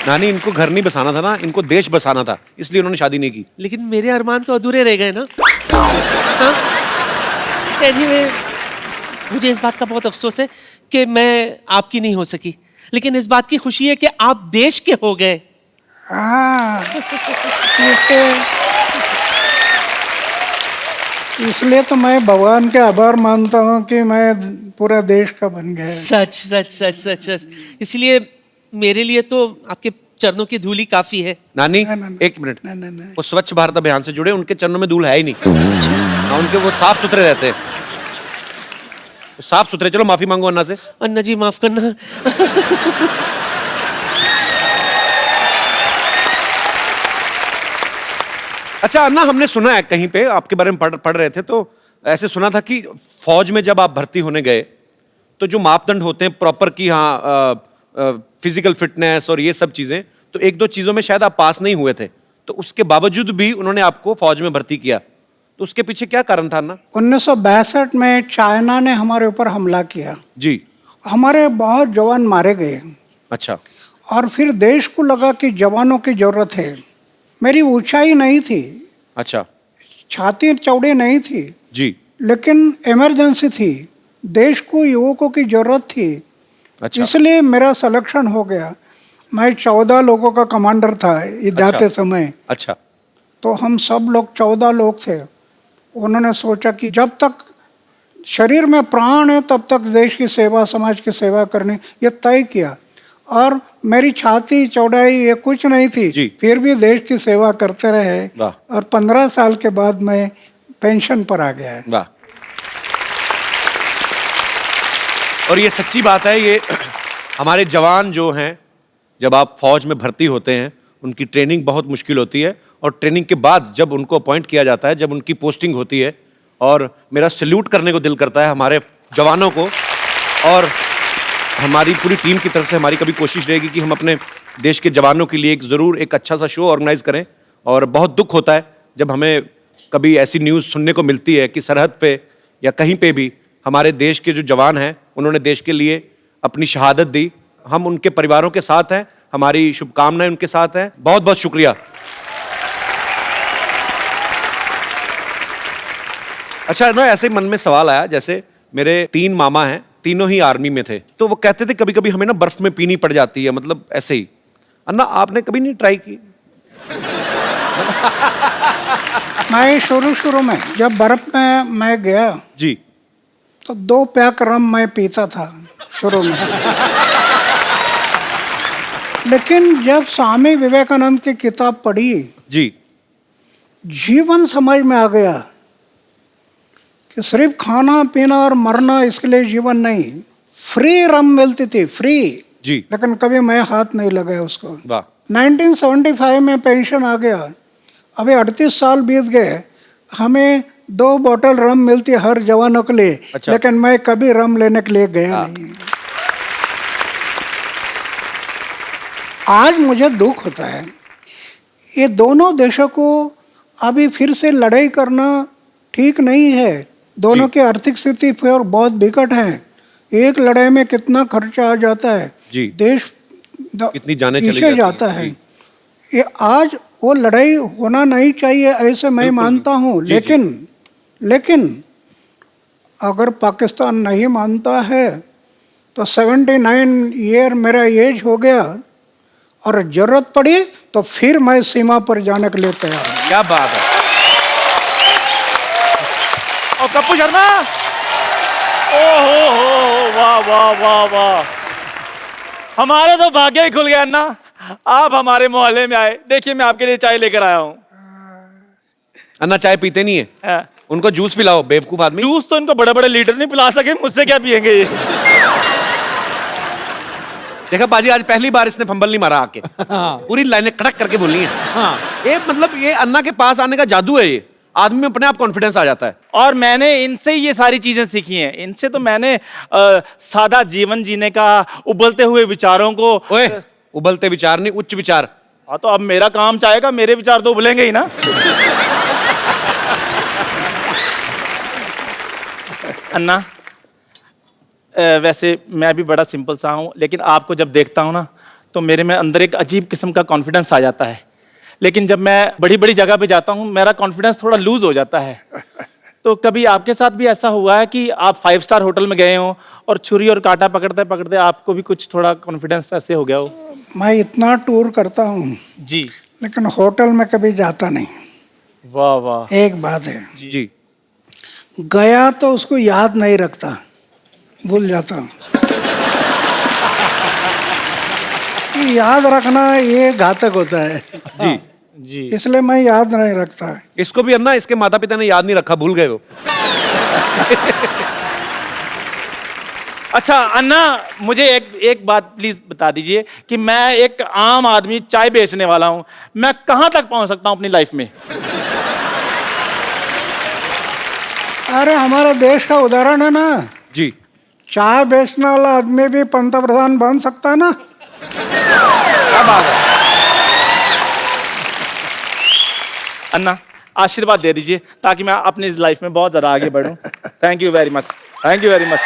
नानी, इनको घर नहीं बसाना था ना, इनको देश बसाना था, इसलिए उन्होंने शादी नहीं की। लेकिन मेरे अरमान तो अधूरे रह गए ना। हाँ? Anyway, मुझे इस बात का बहुत अफसोस है कि मैं आपकी नहीं हो सकी, लेकिन इस बात की खुशी है कि आप देश के हो गए। हाँ, इसलिए तो मैं भगवान के आभार मानता हूँ कि मैं पूरा देश का बन गया। सच सच सच सच सच। इसलिए मेरे लिए तो आपके चरणों की धूली काफी है। नानी, ना, एक मिनट। ना। वो स्वच्छ भारत अभियान से जुड़े, उनके चरणों में धूल है ही नहीं। हाँ, उनके वो साफ सुथरे रहते हैं, साफ सुथरे। चलो माफी मांगो अन्ना से। अन्ना जी माफ करना। अच्छा अन्ना, हमने सुना है कहीं पे आपके बारे में पढ़ रहे थे, तो ऐसे सुना था कि फौज में जब आप भर्ती होने गए तो जो मापदंड होते हैं प्रॉपर की, हाँ, फिजिकल फिटनेस और ये सब चीजें, तो एक दो चीजों में शायद आप पास नहीं हुए थे, तो उसके बावजूद भी उन्होंने आपको फौज में भर्ती किया, तो उसके पीछे क्या कारण था अन्ना? 1962 में चाइना ने हमारे ऊपर हमला किया जी। हमारे बहुत जवान मारे गए। अच्छा। और फिर देश को लगा कि जवानों की जरूरत है। मेरी ऊंचाई नहीं थी, अच्छा। छाती चौड़ी नहीं थी जी। लेकिन इमरजेंसी थी, देश को युवकों की जरूरत थी। अच्छा। इसलिए मेरा सिलेक्शन हो गया। मैं 14 लोगों का कमांडर था ये जाते समय। अच्छा। तो हम सब लोग 14 लोग थे। उन्होंने सोचा कि जब तक शरीर में प्राण है तब तक देश की सेवा, समाज की सेवा करनी, ये तय किया। और मेरी छाती चौड़ाई ये कुछ नहीं थी, जी। फिर भी देश की सेवा करते रहे। वाह। और 15 साल के बाद मैं पेंशन पर आ गया है। वाह। और ये सच्ची बात है, ये हमारे जवान जो हैं, जब आप फौज में भर्ती होते हैं, उनकी ट्रेनिंग बहुत मुश्किल होती है, और ट्रेनिंग के बाद जब उनको अपॉइंट किया जाता है, जब उनकी पोस्टिंग होती है, और मेरा सैल्यूट करने को दिल करता है हमारे जवानों को। और हमारी पूरी टीम की तरफ से हमारी कभी कोशिश रहेगी कि हम अपने देश के जवानों के लिए ज़रूर एक अच्छा सा शो ऑर्गेनाइज करें। और बहुत दुख होता है जब हमें कभी ऐसी न्यूज़ सुनने को मिलती है कि सरहद पे या कहीं पे भी हमारे देश के जो जवान हैं, उन्होंने देश के लिए अपनी शहादत दी। हम उनके परिवारों के साथ हैं, हमारी शुभकामनाएं उनके साथ हैं। बहुत बहुत शुक्रिया। अच्छा ना, ऐसे मन में सवाल आया, जैसे मेरे 3 मामा हैं, तीनों ही आर्मी में थे, तो वो कहते थे कभी कभी हमें ना बर्फ में पीनी पड़ जाती है, मतलब ऐसे ही। अन्ना, आपने कभी नहीं ट्राई की? मैं शुरू में जब बर्फ में मैं गया जी, तो 2 पैक रम मैं पीता था शुरू में। लेकिन जब स्वामी विवेकानंद की किताब पढ़ी, जी, जीवन समझ में आ गया कि सिर्फ खाना पीना और मरना इसके लिए जीवन नहीं। फ्री रम मिलती थी, फ्री जी, लेकिन कभी मैं हाथ नहीं लगाया उसको। वाह। 1975 में पेंशन आ गया, अभी 38 साल बीत गए, हमें 2 बोतल रम मिलती हर जवानों के लिए। अच्छा। लेकिन मैं कभी रम लेने के लिए गया नहीं। आज मुझे दुख होता है, ये दोनों देशों को अभी फिर से लड़ाई करना ठीक नहीं है। दोनों की आर्थिक स्थिति फिर बहुत विकट है। एक लड़ाई में कितना खर्चा आ जाता है, जी। देश कितनी जानें चली पीछे जाती जाता हैं। है। ये आज वो लड़ाई होना नहीं चाहिए, ऐसे मैं मानता हूँ। लेकिन अगर पाकिस्तान नहीं मानता है तो 79 ईयर मेरा एज हो गया, और जरूरत पड़ी तो फिर मैं सीमा पर जाने के लिए तैयार हूँ। क्या बात है। और कप्पू शर्मा, ओहो, वाह वाह वाह वाह, हमारे तो भाग्य ही खुल गया अन्ना, आप हमारे मोहल्ले में आए। देखिए मैं आपके लिए चाय लेकर आया हूँ। अन्ना चाय पीते नहीं है, उनको जूस पिलाओ, बेवकूफ आदमी। जूस तो इनको बड़े बड़े लीडर नहीं पिला सके, मुझसे क्या पियेंगे ये। देखा बाजी, आज पहली बार इसने फंबल नहीं मारा आके। पूरी लाइनें कड़क करके बोली हैं। ये मतलब ये अन्ना के पास आने का जादू है। ये आदमी में अपने आप कॉन्फिडेंस आ जाता है। और मैंने इनसे ये सारी चीजें सीखी हैं। इनसे तो मैंने सादा जीवन जीने का, उबलते हुए विचारों को। ओए, उबलते विचार नहीं, उच्च विचार। हाँ, तो अब मेरा काम चाहेगा, मेरे विचार तो उबलेंगे ही ना। अन्ना, वैसे मैं भी बड़ा सिंपल सा हूँ, लेकिन आपको जब देखता हूँ ना, तो मेरे में अंदर एक अजीब किस्म का कॉन्फिडेंस आ जाता है। लेकिन जब मैं बड़ी बड़ी जगह पे जाता हूँ, मेरा कॉन्फिडेंस थोड़ा लूज हो जाता है। तो कभी आपके साथ भी ऐसा हुआ है कि आप 5 स्टार होटल में गए हो और छुरी और कांटा पकड़ते पकड़ते आपको भी कुछ थोड़ा कॉन्फिडेंस ऐसे हो गया हो? मैं इतना टूर करता हूँ जी, लेकिन होटल में कभी जाता नहीं। वाह वाह। एक बात है, जी, गया तो उसको याद नहीं रखता, भूल जाता हूँ। याद रखना ये घातक होता है। जी, जी, इसलिए मैं याद नहीं रखता। इसको भी अन्ना, इसके माता पिता ने याद नहीं रखा, भूल गए वो। अच्छा अन्ना, मुझे एक बात प्लीज बता दीजिए कि मैं एक आम आदमी चाय बेचने वाला हूं, मैं कहां तक पहुंच सकता हूं अपनी लाइफ में? अरे हमारे देश का उदाहरण है ना जी, चाय बेचने वाला आदमी भी पंतप्रधान बन सकता है ना। क्या बात है। अन्ना, आशीर्वाद दे दीजिए ताकि मैं अपनी लाइफ में बहुत ज्यादा आगे बढ़ूं। Thank you very much, thank you very much.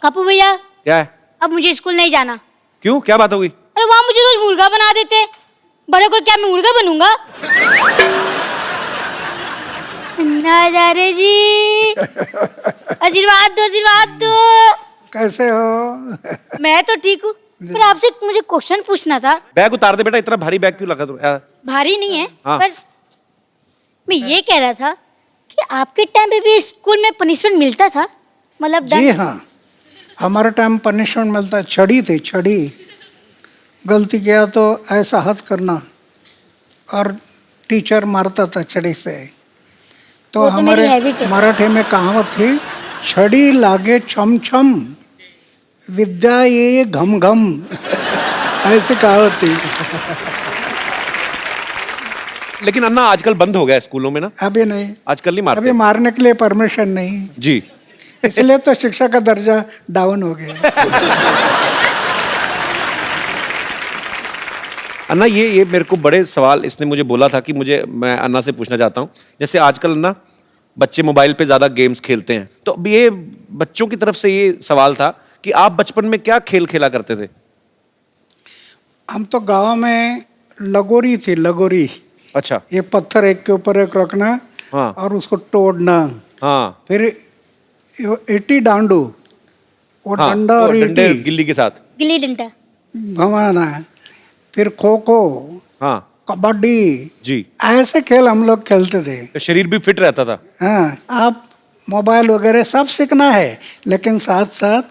Kapoor भैया, क्या है? अब मुझे स्कूल नहीं जाना। क्यों, क्या बात हो गई? अरे वहाँ मुझे रोज मुर्गा बना देते, बड़े को क्या मैं मुर्गा बनूंगा? अन्ना जा रे जी, आशीर्वाद दो, आशीर्वाद दो। कैसे हो? मैं तो ठीक हूँ, पर आपसे मुझे क्वेश्चन पूछना था। बैग उतार दे बेटा, इतना भारी बैग क्यों लगा तू? भारी नहीं है, हाँ। पर मैं ये कह रहा था कि आपके टाइम पे भी स्कूल में पनिशमेंट मिलता था, मतलब जी हाँ, हमारे टाइम पनिशमेंट मिलता है। छड़ी थी, छड़ी। गलती किया तो ऐसा हाथ करना और टीचर मारता था छड़ी से। तो वो तो मेरी हमारे हैबिट है। मराठी में कहावत थी, छड़ी लागे छम छम, विद्या ये घम घम। ऐसी कहावत थी। लेकिन अन्ना आजकल बंद हो गया है स्कूलों में ना, अभी नहीं, आजकल नहीं अभी मारते मारने के लिए परमिशन नहीं, जी। इसलिए तो शिक्षा का दर्जा डाउन हो गया। अन्ना ये मेरे को बड़े सवाल इसने मुझे बोला था कि मैं अन्ना से पूछना चाहता हूँ। जैसे आजकल अन्ना बच्चे मोबाइल पे ज्यादा गेम्स खेलते हैं, तो अब ये बच्चों की तरफ से ये सवाल था कि आप बचपन में क्या खेल खेला करते थे? हम तो गांव में लगोरी थी, लगोरी। अच्छा। ये पत्थर एक के ऊपर एक रखना, हाँ। और उसको तोड़ना। हाँ। फिर ईटी डांडू, वो हाँ, डंडा वो और डंडे ईटी गिल्ली के साथ गिल्ली डंडा, घुमाना है। फिर खो खो, हाँ कबड्डी, जी। ऐसे खेल हम लोग खेलते थे। तो शरीर भी फिट रहता था। हाँ, आप मोबाइल वगैरह सब सीखना है, लेकिन साथ साथ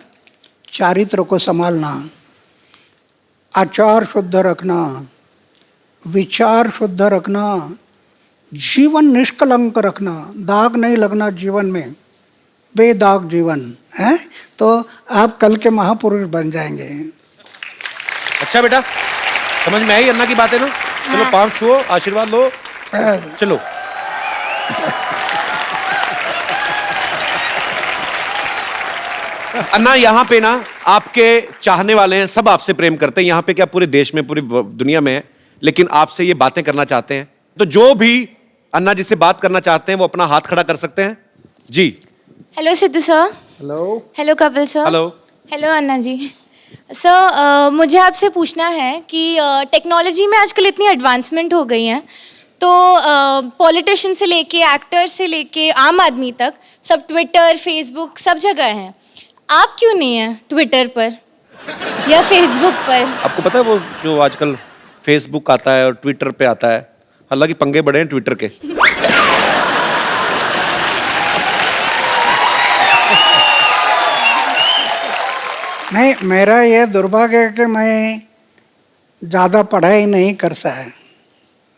चारित्र को संभालना, आचार शुद्ध रखना, विचार शुद्ध रखना, जीवन निष्कलंक रखना, दाग नहीं लगना जीवन में, बेदाग जीवन है, तो आप कल के महापुरुष बन जाएंगे। अच्छा बेटा, समझ में आई अन्ना की बातें ना? चलो पाँव छुओ, आशीर्वाद लो, चलो। अन्ना यहाँ पे ना आपके चाहने वाले हैं, सब आपसे प्रेम करते हैं। यहाँ पे क्या पूरे देश में, पूरी दुनिया में है, लेकिन आपसे ये बातें करना चाहते हैं। तो जो भी अन्ना जी से बात करना चाहते हैं वो अपना हाथ खड़ा कर सकते हैं जी। Hello Sidhu sir. Hello. Hello Kapil sir. Hello. Hello Anna ji. Sir मुझे आपसे पूछना है कि टेक्नोलॉजी में आजकल इतनी एडवांसमेंट हो गई है, तो पॉलिटिशियन से लेके एक्टर से लेके आम आदमी तक सब ट्विटर फेसबुक सब जगह हैं। आप क्यों नहीं हैं ट्विटर पर या फेसबुक पर? आपको पता है वो जो आजकल फेसबुक आता है और ट्विटर पे आता है, हालांकि पंगे बड़े हैं ट्विटर के। नहीं, मेरा ये दुर्भाग्य है कि मैं ज़्यादा पढ़ाई नहीं कर सका,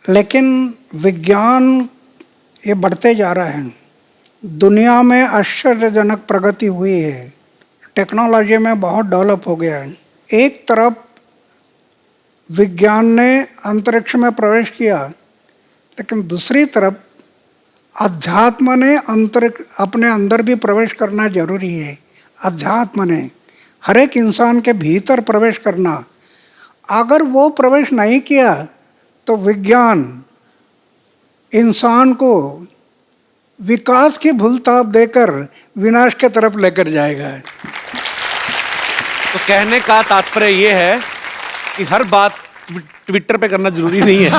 लेकिन विज्ञान ये बढ़ते जा रहा है। दुनिया में आश्चर्यजनक प्रगति हुई है, टेक्नोलॉजी में बहुत डेवलप हो गया है। एक तरफ विज्ञान ने अंतरिक्ष में प्रवेश किया, लेकिन दूसरी तरफ अध्यात्म ने अंतरिक्ष अपने अंदर भी प्रवेश करना जरूरी है। अध्यात्म ने हर एक इंसान के भीतर प्रवेश करना, अगर वो प्रवेश नहीं किया तो विज्ञान इंसान को विकास की भूलताप देकर विनाश की तरफ लेकर जाएगा। तो कहने का तात्पर्य ये है कि हर बात ट्विटर पे करना जरूरी नहीं है।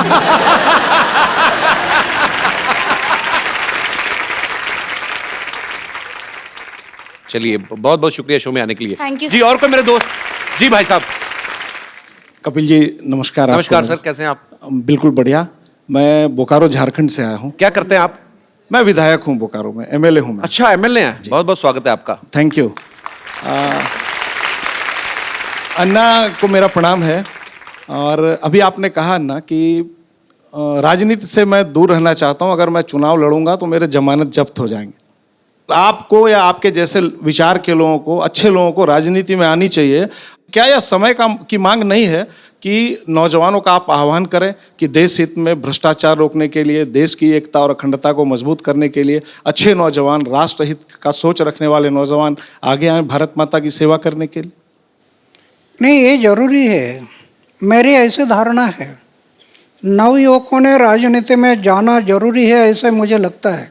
चलिए, बहुत बहुत शुक्रिया शो में आने के लिए। Thank you, ji. sir. और कोई मेरे दोस्त? जी भाई साहब। कपिल जी नमस्कार। नमस्कार आपको। सर, कैसे हैं आप? बिल्कुल बढ़िया। मैं बोकारो झारखंड से आया हूँ। क्या करते हैं आप? मैं विधायक हूँ बोकारो में, एमएलए हूँ मैं। अच्छा, एमएलए हैं। बहुत बहुत स्वागत है आपका। Thank you. अन्ना को मेरा प्रणाम है। और अभी आपने कहा अन्ना कि राजनीति से मैं दूर रहना चाहता हूँ, अगर मैं चुनाव लड़ूंगा तो मेरे जमानत जब्त हो जाएंगे। आपको या आपके जैसे विचार के लोगों को, अच्छे लोगों को राजनीति में आनी चाहिए। क्या यह समय की मांग नहीं है कि नौजवानों का आप आह्वान करें कि देश हित में भ्रष्टाचार रोकने के लिए, देश की एकता और अखंडता को मजबूत करने के लिए अच्छे नौजवान, राष्ट्रहित का सोच रखने वाले नौजवान आगे आए भारत माता की सेवा करने के लिए? नहीं, ये जरूरी है। मेरी ऐसी धारणा है, नवयुवकों ने राजनीति में जाना जरूरी है, ऐसे मुझे लगता है।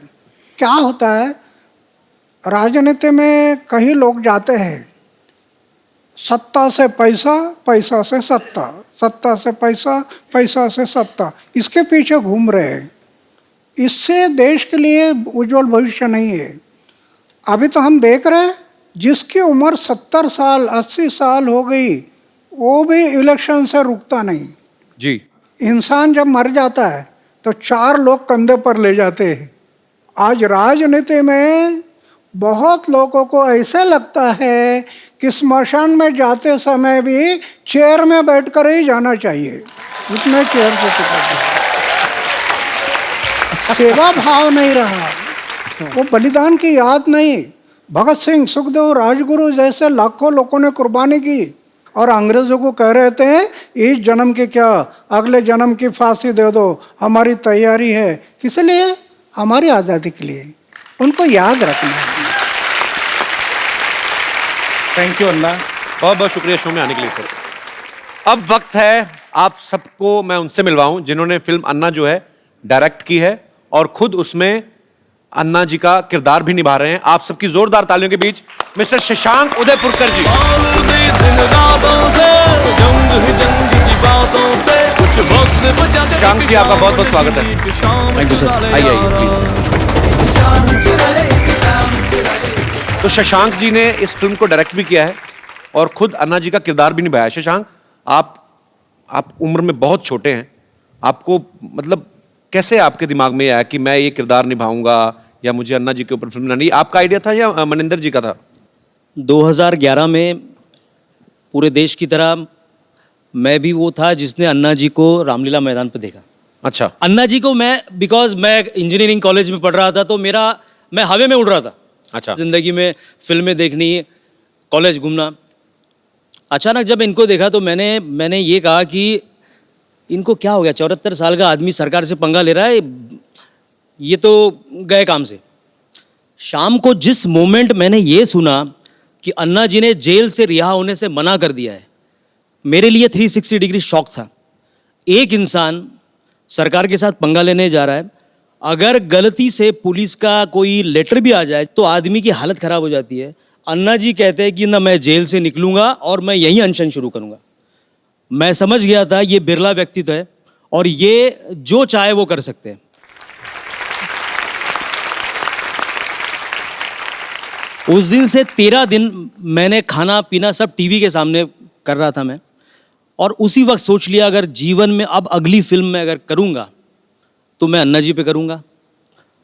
क्या होता है, राजनीति में कई लोग जाते हैं सत्ता से पैसा, पैसा से सत्ता, सत्ता से पैसा, पैसा से सत्ता, इसके पीछे घूम रहे हैं। इससे देश के लिए उज्जवल भविष्य नहीं है। अभी तो हम देख रहे हैं जिसकी उम्र 70 साल 80 साल हो गई वो भी इलेक्शन से रुकता नहीं। जी। इंसान जब मर जाता है तो 4 लोग कंधे पर ले जाते हैं। आज राजनीति में बहुत लोगों को ऐसे लगता है कि स्मशान में जाते समय भी चेयर में बैठकर ही जाना चाहिए, इतने चेयर से सेवा भाव नहीं रहा, वो बलिदान की याद नहीं। भगत सिंह, सुखदेव, राजगुरु जैसे लाखों लोगों ने कुर्बानी की और अंग्रेजों को कह रहे थे इस जन्म के क्या अगले जन्म की फांसी दे दो, हमारी तैयारी है। किस लिए? हमारी आज़ादी के लिए। उनको याद रखना है। थैंक यू अन्ना, बहुत बहुत शुक्रिया शो में आने के लिए सर। अब वक्त है आप सबको मैं उनसे मिलवाऊं जिन्होंने फिल्म अन्ना जो है डायरेक्ट की है और खुद उसमें अन्ना जी का किरदार भी निभा रहे हैं। आप सबकी जोरदार तालियों के बीच मिस्टर शशांक उदयपुरकर जी। शशांक जी आपका बहुत बहुत स्वागत है। Thank you sir. आइए आइए प्लीज। तो शशांक जी ने इस फिल्म को डायरेक्ट भी किया है और खुद अन्ना जी का किरदार भी निभाया। शशांक, आप उम्र में बहुत छोटे हैं, आपको मतलब कैसे आपके दिमाग में आया कि मैं ये किरदार निभाऊंगा या मुझे अन्ना जी के ऊपर फिल्म बनानी? आपका आइडिया था या मनिंदर जी का था? 2011 में पूरे देश की तरह मैं भी वो था जिसने अन्ना जी को रामलीला मैदान पर देखा। अच्छा। अन्ना जी को बिकॉज मैं इंजीनियरिंग कॉलेज में पढ़ रहा था तो मैं हवा में उड़ रहा था। अच्छा। जिंदगी में फिल्में देखनी, कॉलेज घूमना। अचानक जब इनको देखा तो मैंने ये कहा कि इनको क्या हो गया, 74 साल का आदमी सरकार से पंगा ले रहा है, ये तो गए काम से। शाम को जिस मोमेंट मैंने ये सुना कि अन्ना जी ने जेल से रिहा होने से मना कर दिया है, मेरे लिए 360 डिग्री शॉक था। एक इंसान सरकार के साथ पंगा लेने जा रहा है, अगर गलती से पुलिस का कोई लेटर भी आ जाए तो आदमी की हालत खराब हो जाती है। अन्ना जी कहते हैं कि ना मैं जेल से निकलूंगा और मैं यहीं अनशन शुरू करूंगा। मैं समझ गया था ये बिरला व्यक्तित्व है और ये जो चाहे वो कर सकते हैं। उस दिन से 13 दिन मैंने खाना पीना सब टीवी के सामने कर रहा था मैं, और उसी वक्त सोच लिया अगर जीवन में अब अगली फिल्म में अगर करूंगा तो मैं अन्ना जी पे करूंगा।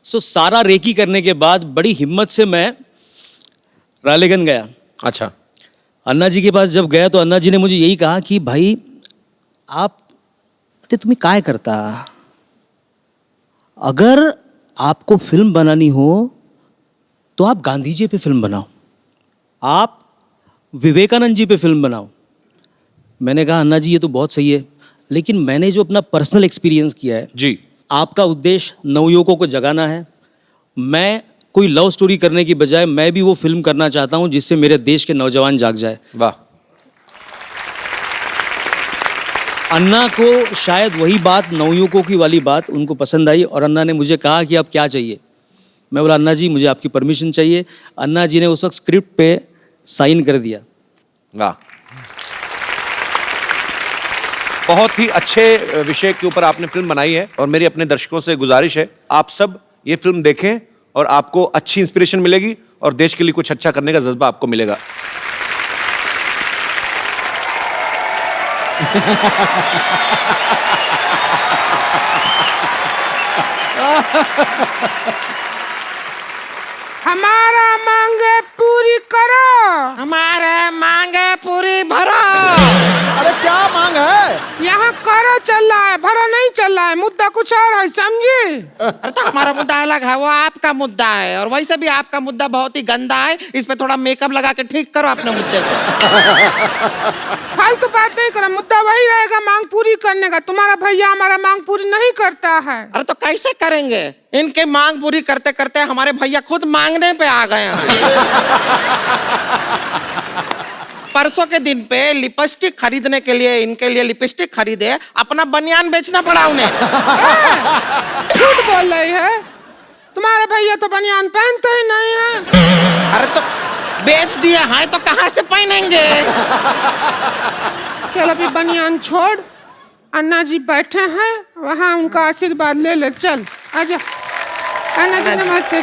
सो सारा रेकी करने के बाद बड़ी हिम्मत से मैं रालेगन गया। अच्छा। अन्ना जी के पास जब गया तो अन्ना जी ने मुझे यही कहा कि भाई आप तुम्हें काय करता, अगर आपको फिल्म बनानी हो तो आप गांधी जी पे फिल्म बनाओ, आप विवेकानंद जी पे फिल्म बनाओ। मैंने कहा अन्ना जी ये तो बहुत सही है, लेकिन मैंने जो अपना पर्सनल एक्सपीरियंस किया है जी, आपका उद्देश्य नवयुवकों को जगाना है। मैं कोई लव स्टोरी करने की बजाय मैं भी वो फिल्म करना चाहता हूं जिससे मेरे देश के नौजवान जाग जाए। वाह। अन्ना को शायद वही बात, नवयुवकों की वाली बात उनको पसंद आई और अन्ना ने मुझे कहा कि अब क्या चाहिए। मैं बोला अन्ना जी मुझे आपकी परमिशन चाहिए। अन्ना जी ने उस वक्त स्क्रिप्ट पे साइन कर दिया। वाह, बहुत ही अच्छे विषय के ऊपर आपने फिल्म बनाई है और मेरी अपने दर्शकों से गुजारिश है आप सब ये फिल्म देखें और आपको अच्छी इंस्पिरेशन मिलेगी और देश के लिए कुछ अच्छा करने का जज्बा आपको मिलेगा। हमारा मांगे पूरी करो, हमारे मांगे पूरी भरो। अरे क्या मांग है? यहाँ करो चल रहा है, भरो नहीं चल रहा है, मुद्दा कुछ और है, समझे? अरे तो हमारा मुद्दा अलग है, वो आपका मुद्दा है, और वैसे भी आपका मुद्दा बहुत ही गंदा है, इस पे थोड़ा मेकअप लगा के ठीक करो अपने मुद्दे को। फालतू बात नहीं करो, मुद्दा वही रहेगा मांग पूरी करने का। तुम्हारा भैया हमारा मांग पूरी नहीं करता है। अरे तो कैसे करेंगे? इनके मांग पूरी करते करते हमारे भैया खुद मांगने पे आ गए हैं। परसों के दिन पे लिपस्टिक खरीदने के लिए इनके लिए लिपस्टिक खरीदे, अपना बनियान बेचना पड़ा उन्हें। झूठ बोल रही है, तुम्हारे भैया तो बनियान पहनते ही नहीं है। अरे तो बेच दिए हैं तो कहाँ से पहनेंगे? चल अभी बनियान छोड़, अन्ना जी बैठे हैं वहाँ, उनका आशीर्वाद ले ले। चल आजा। अन्ना जी नमस्ते।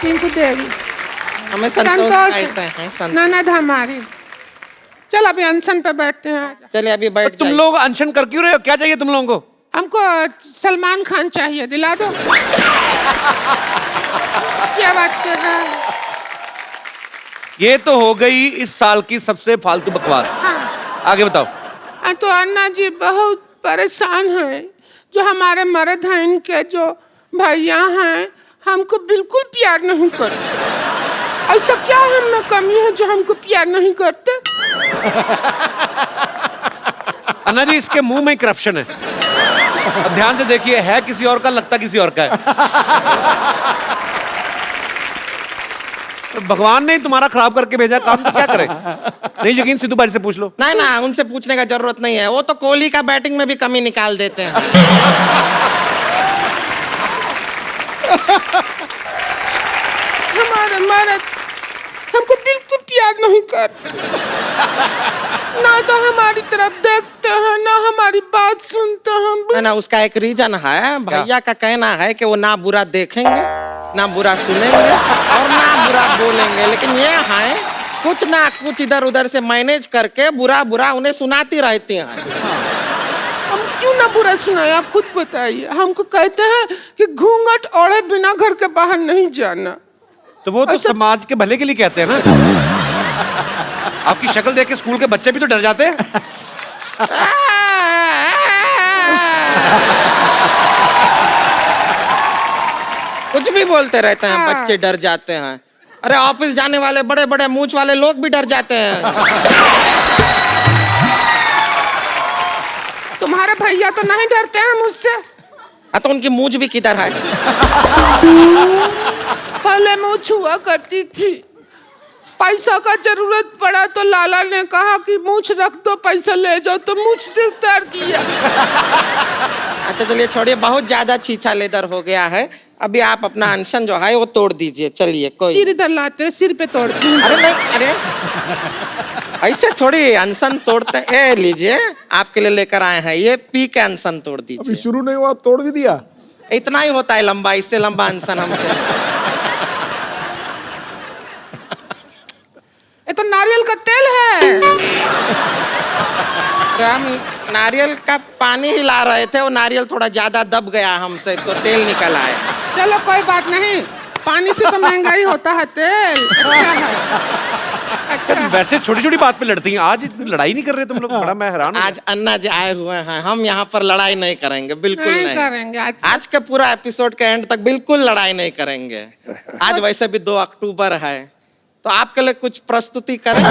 रिंकू देवी हमें संतोष कहते हैं, संतोष। ननद हमारी। चल अभी अनशन पे बैठते हैं। चलिए अभी बैठ तुम लोग अनशन कर क्यों रहे हो? क्या चाहिए तुम लोगों को? हमको सलमान खान चाहिए, दिला दो। क्या बात कर रहा है? ये तो हो गई इस साल की सबसे फालतू बकवास। आगे बताओ। तो अन्ना जी बहुत परेशान हैं। जो हमारे मर्द हैं, इनके जो भैया हैं, हमको बिल्कुल प्यार नहीं करते। ऐसा क्या हम में कमी है जो हमको प्यार नहीं करते? अन्ना जी, इसके मुंह में करप्शन है। अब ध्यान से देखिए, है किसी और का, लगता किसी और का है। तो भगवान ने तुम्हारा खराब करके भेजा काम, तो क्या करे? नहीं यकीन, सिद्धू भाई से पूछ लो। नहीं ना, उनसे पूछने का जरूरत नहीं है। वो तो कोहली का बैटिंग में भी कमी निकाल देते हैं। हमारे मर्द हमको बिल्कुल प्यार नहीं करते। ना तो हमारी तरफ देखते हैं, ना हमारी बात सुनते हैं। ना उसका एक रीजन है। भैया का कहना है कि वो ना बुरा देखेंगे, ना बुरा सुनेंगे और ना बुरा बोलेंगे, लेकिन ये है कुछ ना कुछ इधर उधर से मैनेज करके बुरा बुरा उन्हें सुनाती रहती हैं। हम क्यों ना बुरा सुनाए, आप खुद बताइए। हमको कहते हैं कि घूंघट ओढ़े बिना घर के बाहर नहीं जाना। तो वो तो समाज के भले के लिए कहते हैं ना। आपकी शक्ल देख के स्कूल के बच्चे भी तो डर जाते हैं। कुछ भी बोलते रहते हैं, बच्चे डर जाते हैं। अरे ऑफिस जाने वाले बड़े बड़े मूंछ वाले लोग भी डर जाते हैं। तुम्हारे भैया तो नहीं डरते हैं मुझसे। तो उनकी मूंछ भी किधर है? पहले मूंछ हुआ करती थी, पैसा का जरूरत पड़ा तो लाला ने कहा कि मूंछ रख दो, पैसा ले जाओ, तो मूंछ उतार दिया। अच्छा चलिए छोड़िए, बहुत ज्यादा छीछा लेदर हो गया है। अभी आप अपना अनशन जो है वो तोड़ दीजिए। चलिए कोई सिर इधर लाते, सिर पे तोड़ते हैं। अरे नहीं, अरे ऐसे थोड़ी अनशन तोड़ते। ए लीजिए, आपके लिए लेकर आए हैं, ये पी के अनशन तोड़ दीजिए। अभी शुरू नहीं हुआ, तोड़ भी दिया। इतना ही होता है लंबा, इससे लंबा अनशन हमसे। ये तो नारियल का तेल है। हम नारियल का पानी ही ला रहे थे, वो नारियल थोड़ा ज्यादा दब गया हमसे, तो तेल निकल आया। चलो कोई बात नहीं, पानी से तो महंगा ही होता है तेल। अच्छा है। अच्छा। वैसे छोटी छोटी बात पे लड़ती हैं, आज इतनी लड़ाई नहीं कर रहे तुम लोग। बड़ा मैं हैरान हूं। आज अन्ना जी आए हुए हैं, हम यहाँ पर लड़ाई नहीं करेंगे, बिल्कुल नहीं करेंगे। आज के पूरा एपिसोड के एंड तक बिल्कुल लड़ाई नहीं करेंगे। आज वैसे भी 2 अक्टूबर है, तो आपके लिए कुछ प्रस्तुति करें।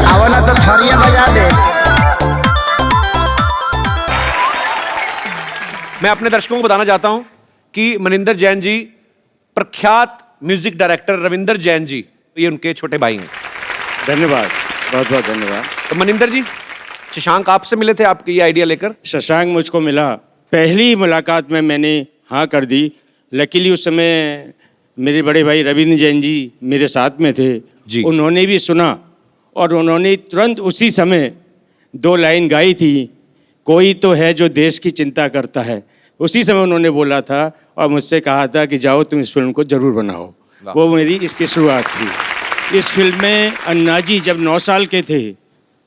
आवला तो थरिया बजा दे। मैं अपने दर्शकों को बताना चाहता हूं कि मनिंदर जैन जी प्रख्यात म्यूजिक डायरेक्टर रविंदर जैन जी, ये उनके छोटे भाई हैं। धन्यवाद, बहुत बहुत धन्यवाद। तो मनिंदर जी, शशांक आपसे मिले थे आपके ये आइडिया लेकर? शशांक मुझको मिला, पहली मुलाकात में मैंने हाँ कर दी। लकीली उस समय मेरे बड़े भाई रविंद्र जैन जी मेरे साथ में थे जी। उन्होंने भी सुना और उन्होंने तुरंत उसी समय 2 लाइन गाई थी, कोई तो है जो देश की चिंता करता है। उसी समय उन्होंने बोला था और मुझसे कहा था कि जाओ तुम इस फिल्म को ज़रूर बनाओ। वो मेरी इसकी शुरुआत थी। इस फिल्म में अन्ना जी जब 9 साल के थे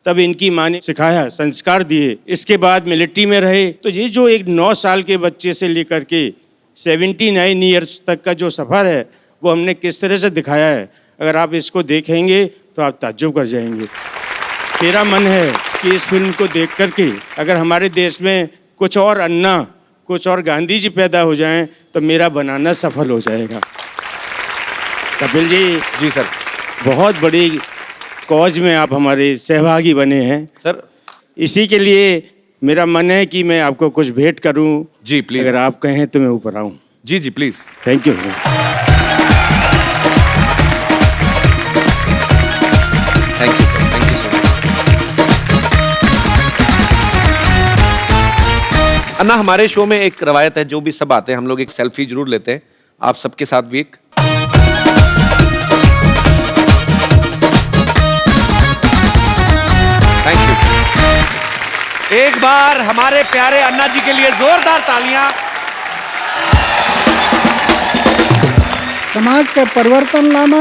तब इनकी माँ ने सिखाया, संस्कार दिए। इसके बाद मिलिट्री में रहे। तो ये जो एक 9 साल के बच्चे से लेकर के 79 ईयर्स तक का जो सफ़र है वो हमने किस तरह से दिखाया है, अगर आप इसको देखेंगे तो आप ताज्जुब कर जाएंगे। मेरा मन है कि इस फिल्म को देख करके अगर हमारे देश में कुछ और अन्ना, कुछ और गांधी जी पैदा हो जाएं तो मेरा बनाना सफल हो जाएगा। कपिल जी सर, बहुत बड़ी कॉज में आप हमारे सहभागी बने हैं सर। इसी के लिए मेरा मन है कि मैं आपको कुछ भेंट करूं। जी प्लीज। अगर आप कहें तो मैं ऊपर आऊं। जी जी please. Thank you. Thank you sir, thank you sir. Anna, हमारे शो में एक रवायत है, जो भी सब आते हैं हम लोग एक सेल्फी जरूर लेते हैं, आप सबके साथ भी एक। Thank you. एक बार हमारे प्यारे अन्ना जी के लिए जोरदार तालियां। समाज के परिवर्तन लाना,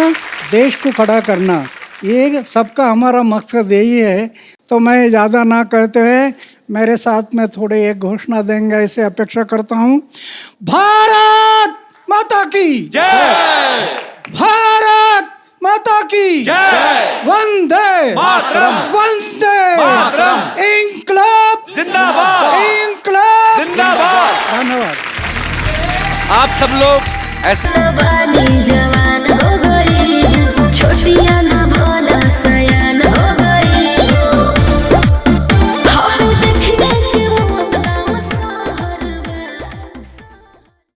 देश को खड़ा करना, ये सबका हमारा मकसद यही है। तो मैं ज़्यादा ना कहते हुए मेरे साथ में थोड़ी एक घोषणा देंगे, इसे अपेक्षा करता हूँ। भारत माता की जय। भारत माता की जय। वंदे मातरम। वंदे मातरम। इंकलाब जिंदाबाद। इंकलाब जिंदाबाद। धन्यवाद। आप सब लोग ऐसे